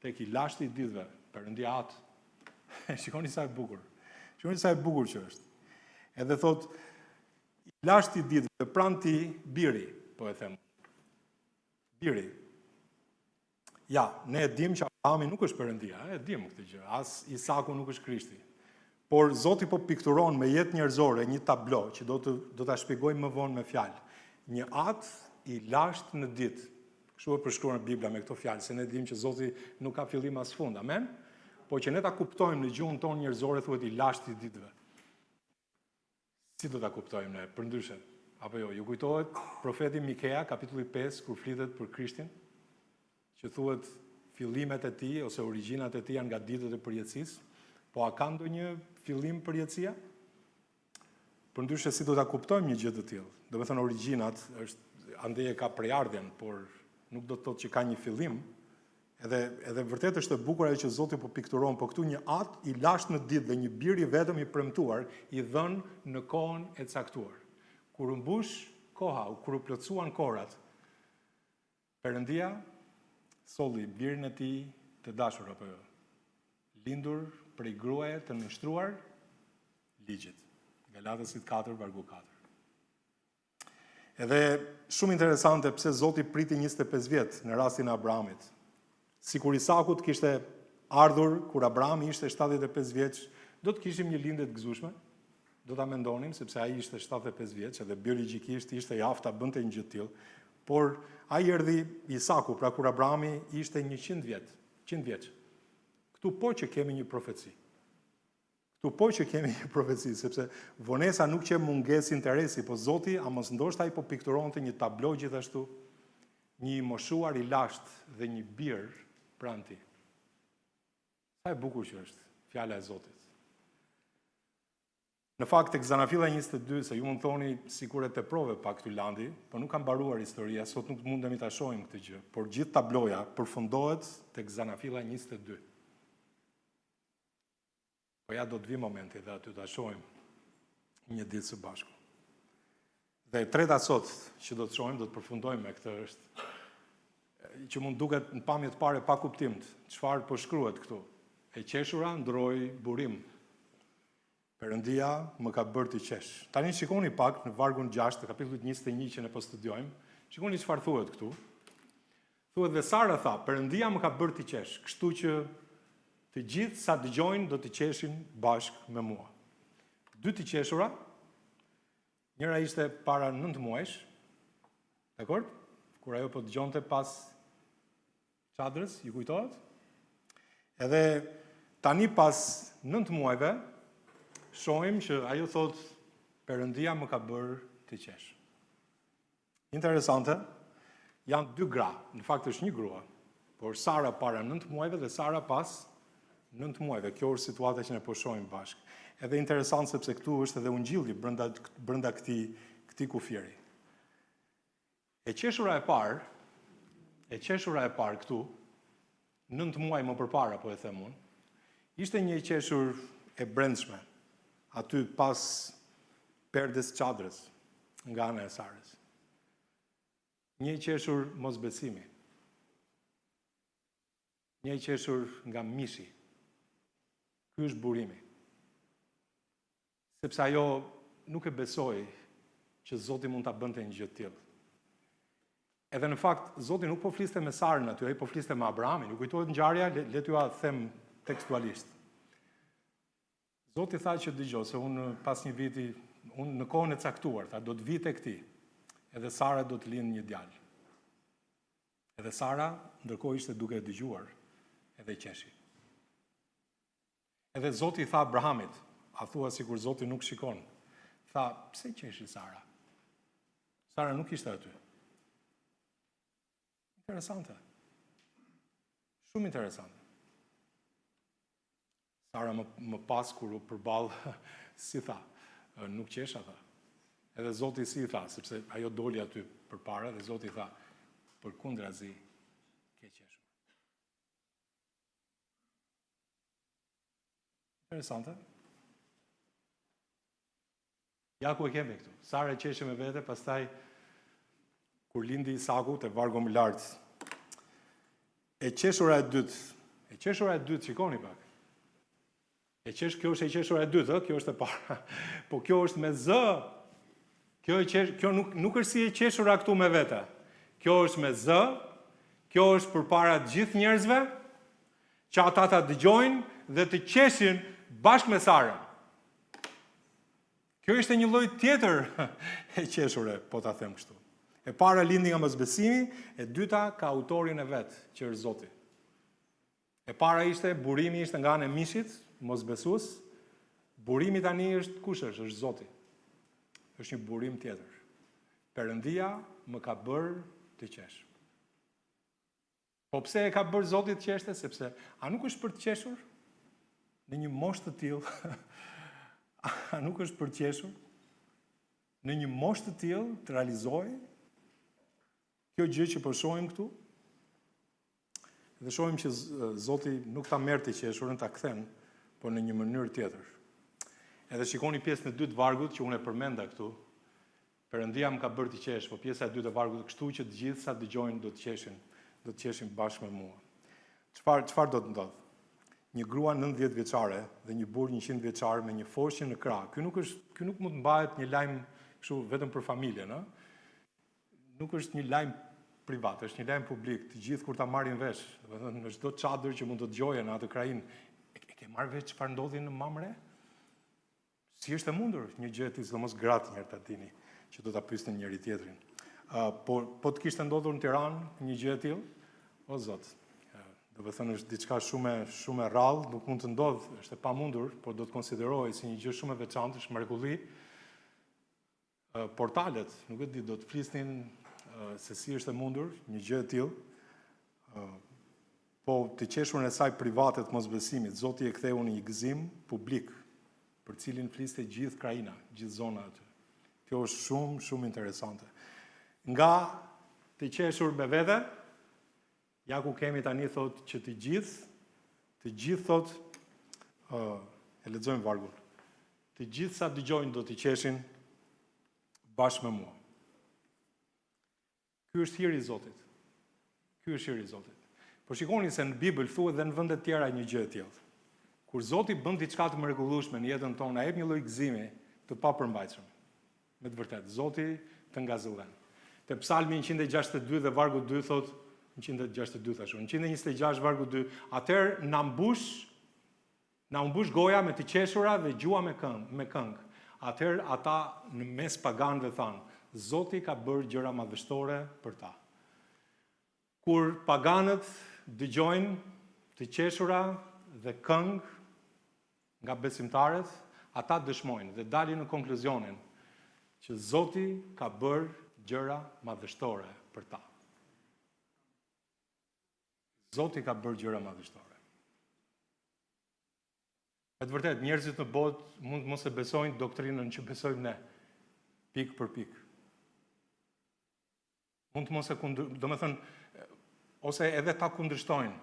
Speaker 1: tek i lashti i ditëve, Perëndia atë. Shikoni sa e bukur. Shikoni sa e bukur që është. Edhe thot, i lashti i ditëve, pranë tij biri, po e them. Biri. Ja, ne e dim që Abrahami nuk është Perëndia, e dim këtë gjë. As Isaku nuk është Krishti. Por Zoti po pikturon me jetë njerëzore një tablo që do ta shpjegoj më vonë me fjalë. Një at i lashtë në ditë. Kështu e përshkruar në Bibla me këto fjalë, se ne dim që Zoti nuk ka fillim as fund. Amen. Po që ne ta kuptojmë në gjuhën tonë njerëzore thuhet i lashtë i ditëve. Si do ta kuptojmë ne? Përndryshe. Apo jo, ju kujtohet profeti Mikea, kapitulli 5, kur flitet për Krishtin, që thuhet fillimet e tij ose origjinat e tij janë nga ditët e përjetësisë, po a ka ndonjë fillim përjetësia? Përndryshe si do ta kuptojmë një gjë të tillë? Do të thënë origjinat është andej e ka prejardhjen, por nuk do të thotë që ka një fillim. Edhe vërtet është e bukur ajo që Zoti po pikturon, po këtu një at i lashtë në ditë dhe një bir i vetëm i premtuar, i dhënë në kohën e caktuar. Kur u mbush koha, kur u plotësuan korat, Perëndia solli birin e tij të dashur apo jo, lindur prej gruaje të nështruar ligjit, Galatësit 4, vargu 4. Edhe shumë interesante pse Zoti priti 25 vjet në rastin e Abrahamit. Sikur Isakut kishte ardhur kur Abrahami ishte 75 vjeç, do të kishim një lindje të gëzueshme. Do ta mendonim sepse ai ishte 75 vjeç edhe biologjikisht ishte i aftë ta bënte një gjë të tillë. Por ai erdhi Isaku, pra kur Abrahami ishte 100 vjeç. Këtu po që kemi një profeci. Sepse vonesa nuk që munges interesi, po Zoti, a mos ndoshta ai po pikturonte një tablo gjithashtu, një i moshuar i lashtë dhe një bir pranë tij. Sa e bukur që është fjala e Zotit. Në fakt, tek Zanafilla 22, se ju mund thoni sikur e teprove pak këtu Landi, po nuk kam mbaruar historia, sot nuk mundemi ta shohim këtë gjë, por gjithë tabloja përfundohet tek Zanafilla 22. Po ja do të vi momenti dhe aty ta shohim një ditë së bashku. Dhe e treta sot që do të shohim, do të përfundojmë me këtë është që mund duket në pamje të parë pa kuptim. Çfarë po shkruhet këtu? E qeshura ndroi burim. Perëndia më ka bërë të qesh. Tani shikoni pak në vargun 6 të kapitullit 21 që ne po studiojmë. Shikoni çfarë thuhet këtu. Thuhet dhe Sara tha, Perëndia më ka bërë të qesh, kështu që të gjithë sa dëgjojnë do të qeshin bashkë me mua. 2 të qeshura, njëra ishte para 9 muajsh, dakor? Kur ajo po dëgjonte pas çadrës, ju kujtohet? Edhe tani pas 9 muajve, shohim që ajo thot, Perëndia më ka bërë të qesh. Interesante, janë 2 gra, në fakt është një grua, por Sara para 9 muajve dhe Sara pas 9 muajve. Kjo është situata që ne po shohim bashkë. Edhe interesant sepse këtu është edhe ungjilli brenda këtij kufiri. E qeshura e parë këtu, 9 muaj më përpara, po e them unë, ishte një qeshur e brendshme, aty pas perdes çadrës, nga ana e Sarës. Një qeshur mosbesimi. Një qeshur nga mishi. Ky është burimi. Sepse ajo nuk e besoi që Zoti mund ta bënte një gjë të tillë. Edhe në fakt, Zoti nuk po fliste me Sarën aty, ai po fliste me Abrahamin. Ju kujtohet ngjarja, le t'ju a them tekstualisht. Zoti tha që dëgjoj, se unë pas një viti, unë në kohën e caktuar, tha do të vi tek ti. Edhe Sara do të lindë një djalë. Edhe Sara, ndërkohë ishte duke dëgjuar, edhe qeshi. Edhe Zoti tha Abrahamit, a thua sikur Zoti nuk shikon. Tha, pse qeshi Sara? Sara nuk ishte aty. Interesante. Shumë interesante. Sara më pas kur u përball si tha, nuk qesha tha. Edhe Zoti si tha, sepse ajo doli aty përpara dhe Zoti tha, përkundrazi ke qeshur. Interesante. Ja ku e kemi këtu. Sara e qeshe me vete, pastaj kur lindi Isaku te vargu më lart. E qeshura e dytë, shikoni pak. Kjo është e qeshura e dytë, kjo është e para. Po kjo është me zë. Kjo nuk është si e qeshura këtu me vete. Kjo është me zë, kjo është përpara të gjithë njerëzve, që ata ta dëgjojnë dhe të qeshin bashkë me Sarën. Kjo ishte një lloj tjetër e qeshure, po ta them kështu. E para lindi nga mosbesimi, e dyta ka autorin e vet, që është Zoti. E para burimi ishte nga ana e mishit, mosbesues. Burimi tani është kush është? Është Zoti. Është një burim tjetër. Perëndia më ka bërë të qesh. Po pse e ka bërë Zoti të qeshte? Sepse a nuk është për të qeshur? Në një moshë të tillë, a nuk është për të qeshur? Në një moshë të tillë të realizojë kjo gjë që po shohim këtu? Dhe shohim që Zoti nuk ta merr të qeshurën, ta kthen, por në një mënyrë tjetër. Edhe shikoni pjesën e dytë të vargut që unë e përmenda këtu. Perëndia më ka bërë të qesh, po pjesa e dytë e vargut, kështu që të gjithë sa dëgjojnë do të qeshin bashkë me mua. Çfarë do të ndodh? një grua 90 vjeçare dhe një burr 100 vjeçar me një foshë në krah. Ky nuk mund të mbahet një lajm kështu vetëm për familjen, ëh. Nuk është një lajm privat, është një lajm publik. Të gjithë kur ta marrin vesh, domethënë në çdo çadër që mund të dëgjojë në atë krahin, e ke marrë vesh çfarë ndodhi në Mamre? Si është e mundur një gjë të sidomos gratë njerë ta dini, që do ta pyesnin njëri tjetrin. Po të kishte ndodhur në Tiranë një gjë e tillë, o Zot. Do të thënë është diçka shumë e rrallë, nuk mund të ndodhë, është e pamundur, por do të konsiderohej si një gjë shumë e veçantë, është mrekulli. Portalet, nuk e di, do të flisnin se si është e mundur një gjë e tillë. Po të qeshurën e saj private të mosbesimit, Zoti e ktheu në një gëzim publik, për cilin fliste gjithë krajina, gjithë zona aty. Kjo është shumë interesante. Nga të qeshur me vete, ja ku kemi tani thot që të gjithë thot, e lexojmë vargun, të gjithë sa dëgjojnë do të qeshin bashkë me mua. Ky është hiri i Zotit. Ky është hiri i Zotit. Po shikoni se në Bibël thuhet dhe në vende të tjera një gjë e tillë. Kur Zoti bën diçka të mrekullueshme në jetën tonë, ai jep një lloj gëzimi të papërmbajtshëm. Me të vërtetë, Zoti të ngazëllen. Te Psalmi 162 dhe vargu 2 thot 162 thashun, 126 vargu 2, atëherë na mbush goja me të qeshura dhe gjua me këngë. Atëherë ata në mes paganëve thanë, Zoti ka bërë gjëra madhështore për ta. Kur paganët dëgjojnë të qeshura dhe këngë nga besimtarët, ata dëshmojnë dhe dalin në konkluzionin që Zoti ka bërë gjëra madhështore për ta. Zoti ka bërë gjëra madhështore. Me të vërtetë, njerëzit në botë mund mos e besojnë doktrinën që besojmë ne, pikë për pikë. Mund të mos e ose edhe ta kundërshtojnë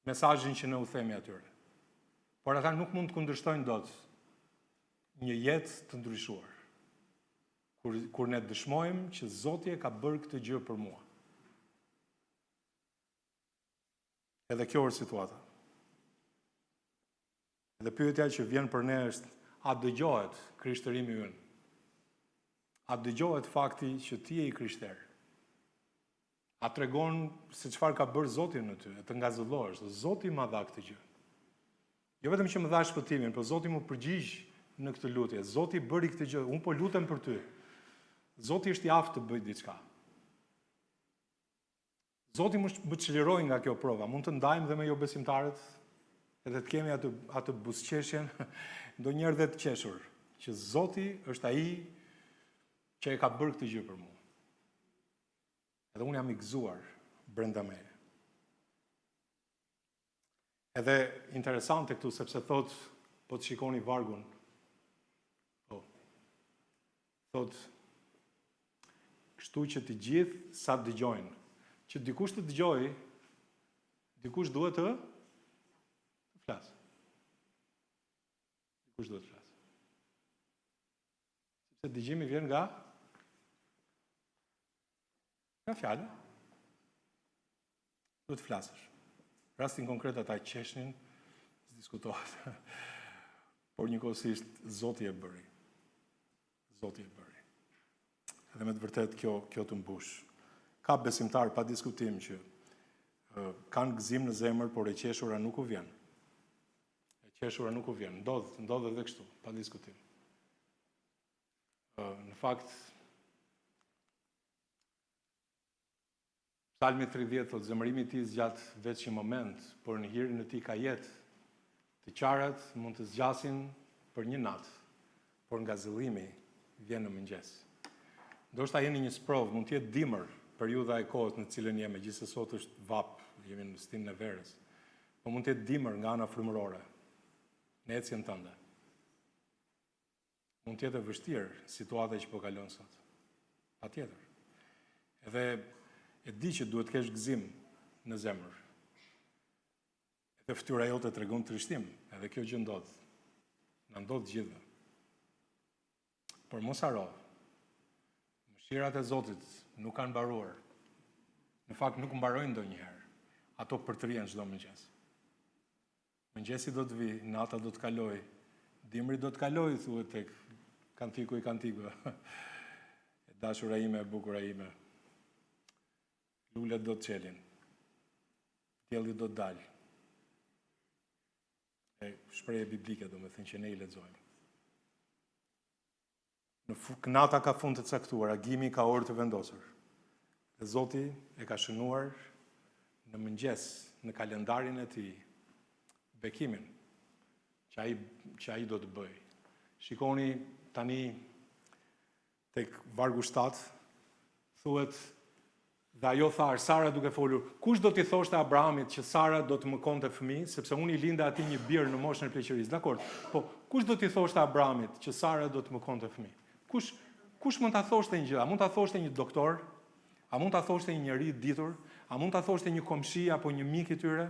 Speaker 1: mesazhin që ne u themi atyre. Por ata nuk mund të kundërshtojnë dot një jetë të ndryshuar. Kur ne dëshmojmë që Zoti e ka bërë këtë gjë për mua. Edhe kjo është situata. Edhe pyetja që vjen për ne është, a dëgjohet krishtërimi ynë? A dëgjohet fakti që ti je i krishter? A tregon se çfarë ka bërë Zoti në ty, e të ngazëllohesh, Zoti më dha këtë gjë. Jo vetëm që më dha shpëtimin, por Zoti më përgjigj në këtë lutje. Zoti bëri këtë gjë, unë po lutem për ty. Zoti është i aftë të bëj diçka. Zoti më çliroi nga kjo prova. Mund të ndajmë dhe me jo besimtarët, edhe të kemi atë buzëqeshjen, ndonjëherë dhe të qeshur, që Zoti është ai që e ka bërë këtë gjë për mua. Edhe unë jam i gëzuar brenda meje. Edhe interesante këtu, sepse thot, po të shikoni vargun, thot, kështu që të gjithë sa dëgjojnë, që dikush të dëgjojë, dikush duhet të flasë. Dikush duhet të flasë. Sepse dëgjimi vjen nga fjallë, duhet të flasësh. Rastin konkret ata qeshnin, diskutohet. Por njëkohësisht Zoti e bëri. Zoti e bëri. Edhe me të vërtet kjo të mbush. Ka besimtar pa diskutim që kanë gëzim në zemër, por e qeshura nuk u vjen. E qeshura nuk u vjen. Ndodh edhe kështu, pa diskutim. Në fakt, Psalmi 30 thot, zemërimi i tij zgjat veç një moment, por në hirin e tij ka jetë. Të qarat mund të zgjasin për një natë, por ngazëllimi vjen në mëngjes. Ndoshta jeni një sprov, mund të jetë dimër periudha e kohës në cilën jemi, megjithëse sot është vap, jemi në stinën e verës. Po mund të jetë dimër nga ana frymërore në ecjen tënde. Mund të jetë e vështirë situata që po kalon sot. Patjetër. Edhe e di që duhet të kesh gëzim në zemër. Edhe fytyra jote tregon trishtim, edhe kjo gjë ndodh. Na ndodh gjithëve. Por mos haro. Mëshirat e Zotit nuk kanë mbaruar. Në fakt nuk mbarojnë ndonjëherë. Ato përtrien çdo mëngjes. Mëngjesi do të vi, nata do të kaloj, dimri do të kaloj, thuhet tek kantiku i kantikëve. E dashura ime, e bukura ime. Lulet do të qelin. Dielli do të dalë. E shprehje biblike, do me thënë që ne i lexojmë. Në knata ka fund të caktuar, agimi ka orë të vendosur. Dhe Zoti e ka shënuar në mëngjes, në kalendarin e tij, bekimin që ai do të bëj. Shikoni tani tek vargu 7, thuhet dhe ajo tha, Sara duke folur, kush do t'i thoshte Abrahamit që Sara do të mëkonte fëmijë, sepse unë i linda atij një birë në moshën e pleqërisë. Dakor. Po kush do t'i thoshte Abrahamit që Sara do të mëkonte fëmijë? Kush mund ta thoshte një gjë? A mund ta thoshte një doktor? A mund ta thoshte një njeri i ditur? A mund ta thoshte një komshi apo një mik i tyre?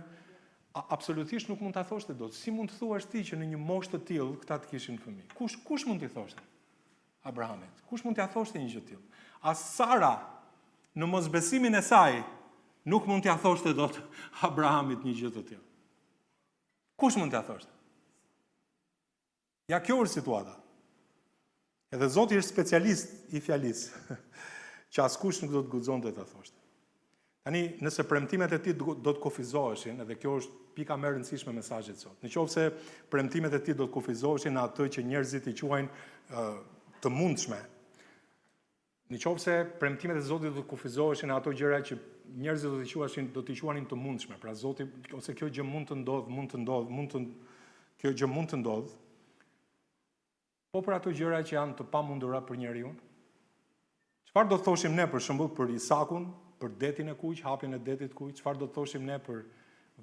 Speaker 1: Absolutisht nuk mund ta thoshte dot. Si mund të thuash ti që në një moshë të tillë këta të kishin fëmijë? Kush mund t'i thoshte Abrahamit? Kush mund t'ia thoshte një gjë të tillë? As Sara në mosbesimin e saj nuk mund t'ia thoshte dot Abrahamit një gjë të tillë. Kush mund t'ia thoshte? Ja, kjo është situata. Edhe Zoti është specialist i fjalisë, që askush nuk do të guxonte ta thoshte. Tani, nëse premtimet e tij do të kufizoheshin, edhe kjo është pika më e rëndësishme e mesazhit sot. Nëse premtimet e tij do të kufizoheshin në atë që njerëzit i quajnë të mundshme. Nëse premtimet e Zotit do të kufizoheshin në ato gjëra që njerëzit do t'i quanin të mundshme. Pra Zoti, ose kjo gjë mund të ndodh, kjo gjë mund të ndodh. Po për ato gjëra që janë të pamundura për njeriu. Çfarë do të thoshim ne për shembull për Isakun, për detin e kuq, hapjen e detit kuq? Çfarë do të thoshim ne për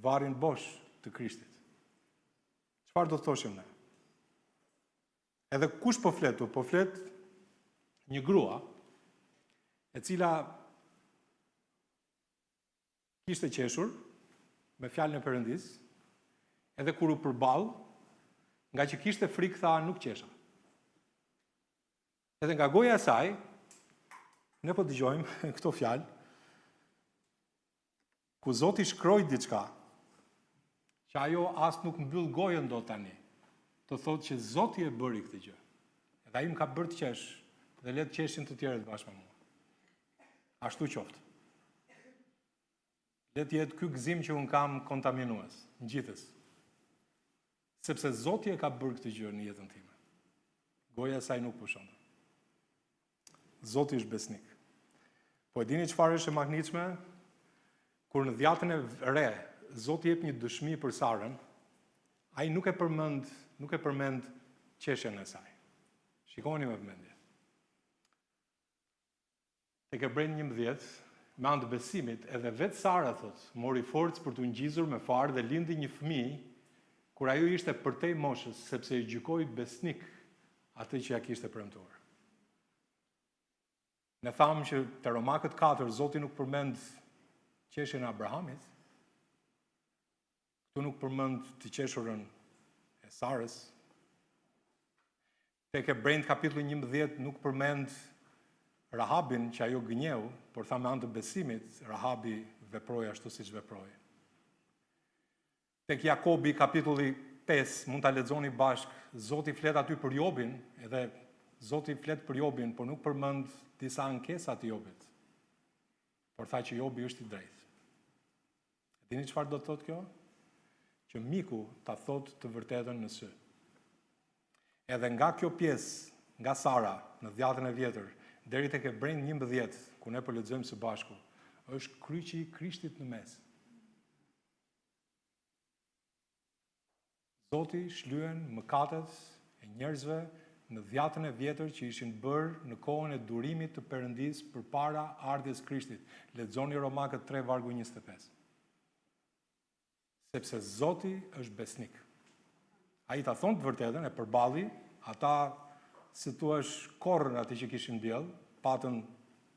Speaker 1: varrin bosh të Krishtit? Çfarë do të thoshim ne? Edhe kush po flet? Po flet një grua e cila kishte qeshur me fjalën e Perëndis, edhe kur u përball, nga që kishte frikë tha nuk qesha. Edhe nga goja e saj, ne po dëgjojmë këto fjalë, ku Zoti shkroi diçka, që ajo as nuk mbyll gojën dot tani. Të thotë që Zoti e bëri këtë gjë. Edhe ai më ka bërë të qesh, dhe le të qeshin të tjerët bashkë me mua. Ashtu qoftë. Le të jetë ky gëzim që un kam kontaminues, ngjitës. Sepse Zoti e ka bërë këtë gjë në jetën time. Goja e saj nuk pushon. Zoti është besnik. Po e dini çfarë është e mahnitshme? Kur në dhjatën e re, Zoti jep një dëshmi për Sarën, ai nuk e përmend qeshjen e saj. Shikoni me vëmendje. Tek Hebrejnë 11, me anë të besimit, edhe vetë Sara mori forcë për t'u ngjizur me far dhe lindi një fëmijë, kur ajo ishte përtej moshës, sepse i gjykoi besnik atë që ja kishte premtuar. Ne thamë që te Romakët 4 Zoti nuk përmend qeshjen e Abrahamit. Këtu nuk përmend të qeshurën e Sarës. Tek Hebrejnë kapitulli 11 nuk përmend Rahabin që ajo gënjeu, por tha me anë të besimit Rahabi veproi ashtu siç veproi. Tek Jakobi kapitulli 5 mund ta lexoni bashk, Zoti flet aty për Jobin, edhe Zoti flet për Jobin, por nuk përmend disa ankesa të Jobit. Por tha që Jobi është i drejtë. Dini çfarë do të thotë kjo? Që miku ta thotë të vërtetën në sy. Edhe nga kjo pjesë, nga Sara në dhjatën e vjetër, deri tek Hebrejnë 11, ku ne po lexojmë së bashku, është kryqi i Krishtit në mes. Zoti shlyen mëkatet e njerëzve në dhjatën e vjetër që ishin bërë në kohën e durimit të Perëndis përpara ardhjes Krishtit. Lexoni Romakët 3 vargu 25. Sepse Zoti është besnik. Ai ta thonë të vërtetën, e përballi, ata si thua korrën atë që kishin mbjell, patën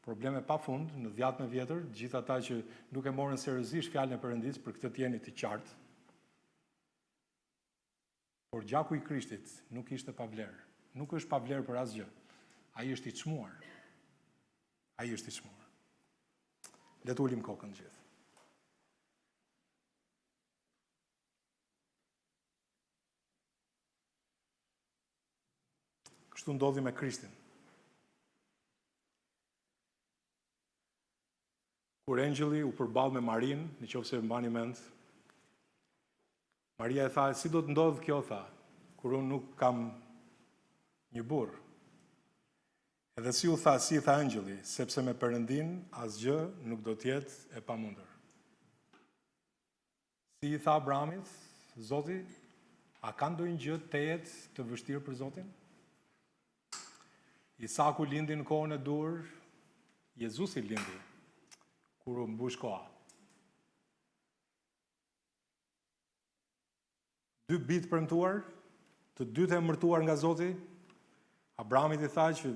Speaker 1: probleme pafund në dhjatën e vjetër, gjithë ata që nuk e morën seriozisht fjalën e Perëndis, për këtë të jeni të qartë. Por gjaku i Krishtit nuk ishte pa vlerë. Nuk është pa vlerë për asgjë. Ai është i çmuar. Ai është i çmuar. Le të ulim kokën gjithë. Kështu ndodhi me Krishtin. Kur engjëlli u përball me Marin, nëse mbani mend, Maria e tha, si do të ndodhë kjo, tha, kur unë nuk kam një burr. Edhe si u tha, si tha engjëlli, sepse me Perëndin asgjë nuk do të jetë e pamundur. Si i tha Abrahamit, Zoti, a ka ndonjë gjë të jetë të vështirë për Zotin? Isaku lindi në kohën e dur, Jezusi lindi kur u mbush koha. 2 bitë premtuar, të dytë emërtuar nga Zoti, Abrahamit i tha që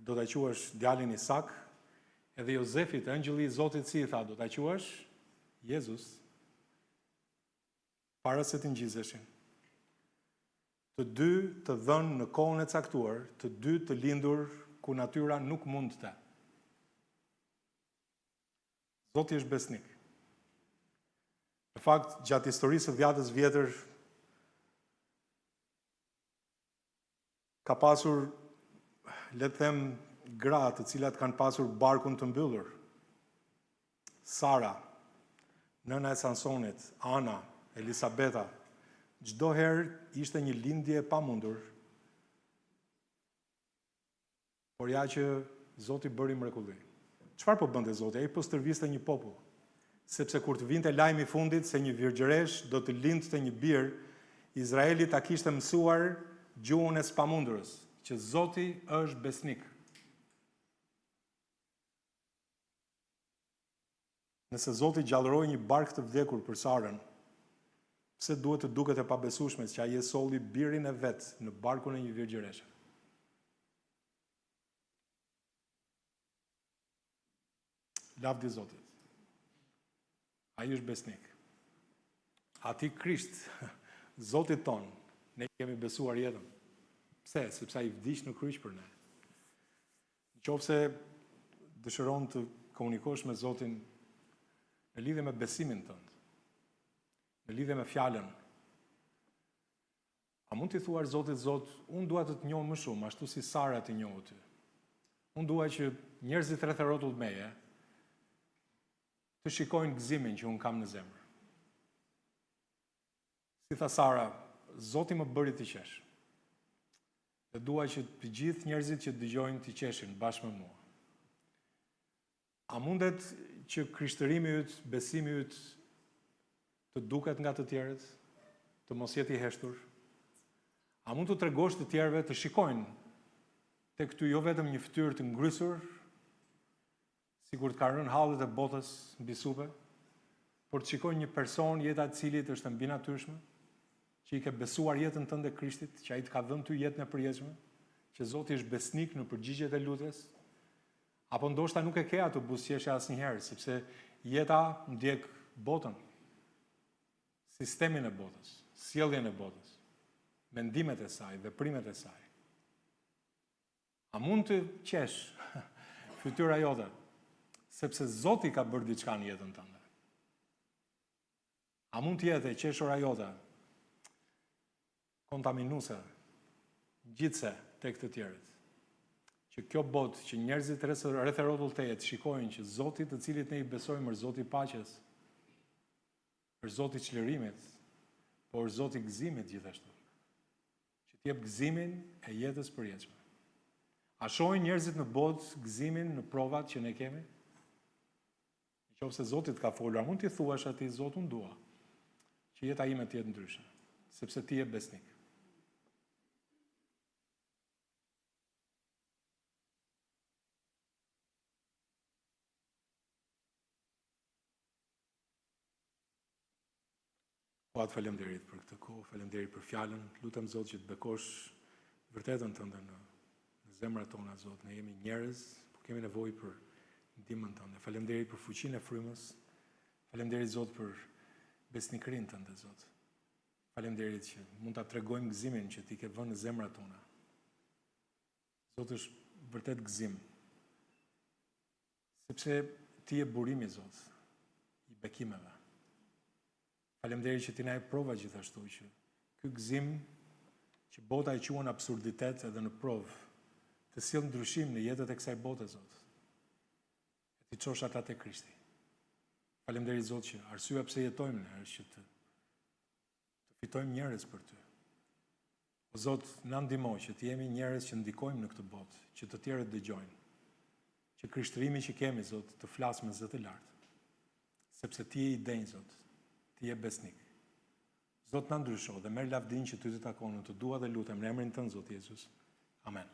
Speaker 1: do ta quash djalin Isak, edhe Jozefit, angjëlli i Zotit, si i tha, do ta quash Jezus, para se të ngjizeshin. Të dy të dhënë në kohën e caktuar, të dy të lindur ku natyra nuk mund të. Zoti është besnik. Në fakt, gjatë historisë së dhjetës vjetër, ka pasur, le të them, gra të cilat kanë pasur barkun të mbyllur. Sara, nëna e Sansonit, Ana, Elisabeta, çdo herë ishte një lindje e pamundur, por ja që Zoti bëri mrekulli. Çfarë po bënte Zoti? Ai po stërviste një popull. Sepse kur të vinte lajmi i fundit se një virgjëresh do të lindte një bir, Izraeli ta kishte mësuar gjuhën e spamundurës, që Zoti është besnik. Nëse Zoti gjallëroi një bark të vdekur për Sarën, pse duhet të duket e pabesueshme që ai e solli birin e vet në barkun e një virgjëreshe? Lavdi Zotit. Ai është besnik. Ati Krisht, Zotit ton, ne kemi besuar jetën. Pse? Sepse ai vdiq në kryq për ne. Nëse dëshiron të komunikosh me Zotin në lidhje me besimin tënd, në lidhje me fjalën, a mund t'i thuar Zotit, Zot, unë dua të të njoh më shumë, ashtu si Sara të njohë ty. Unë dua që njerëzit rreth e rrotull meje të shikojnë gëzimin që unë kam në zemër. Si tha Sara, Zoti më bëri të qesh. Dhe dua që të gjithë njerëzit që dëgjojnë të qeshin bashkë me mua. A mundet që krishtërimi yt, besimi yt të duket nga të tjerët, të mos jetë i heshtur? A mund të tregosh të tjerëve të shikojnë tek ty jo vetëm një fytyrë të ngrysur, sikur të ka rënë hallet e botës mbi supe, por të shikojnë një person jeta e cilit është mbi natyrshme, që i ke besuar jetën tënde Krishtit, që ai të ka dhënë ty jetën e përjetshme, që Zoti është besnik në përgjigjet e lutjes, apo ndoshta nuk e ke atë buzëqeshje asnjëherë, sepse jeta ndjek botën, sistemin e botës, sjelljen e botës, mendimet e saj, veprimet e saj. A mund të qesh fytyra jote, sepse Zoti ka bërë diçka në jetën tënde? A mund të jetë e qeshura jote kontaminuese, gjithse tek të tjerët? Që kjo botë, që njerëzit rreth e rrotull teje të shikojnë që Zoti të cilit ne i besojmë është Zoti i paqes, është Zoti i çlirimit, por është Zoti i gëzimit gjithashtu. Që t'jep gëzimin e jetës përjetshme. A shohin njerëzit në botë gëzimin në provat që ne kemi? Nëse Zoti të ka folur, mund t'i thuash atij, Zot, unë dua që jeta ime të jetë ndryshe, sepse ti je besnik. Po atë faleminderit për këtë kohë, faleminderit për fjalën, lutem Zot që të bekosh vërtetën tënde në zemrat tona, Zot. Ne jemi njerëz, por kemi nevojë për ndihmën tënde. Faleminderit për fuqinë e frymës. Faleminderit Zot për besnikërinë tënde, Zot. Faleminderit që mund ta tregojmë gëzimin që ti ke vënë në zemrat tona. Zot, është vërtet gëzim. Sepse ti je burimi, Zot, i bekimeve. Faleminderit që ti na e prova gjithashtu që ky gëzim që bota i quan absurditet edhe në provë, të sjellë ndryshim në jetët e kësaj bote, Zot. E ti çosh ata te Krishti. Faleminderit Zot që arsyeja pse jetojmë ne është që të fitojmë njerëz për ty. O Zot, na ndihmo që të jemi njerëz që ndikojmë në këtë botë, që të tjerët dëgjojnë. Që krishterimi që kemi, Zot, të flasë me zë të lartë. Sepse ti je i denjë, Zot. Ti je besnik. Zot, na ndrysho dhe merr lavdin që ty të takon, të dua dhe lutem në emrin tënd, Zot Jezus. Amen.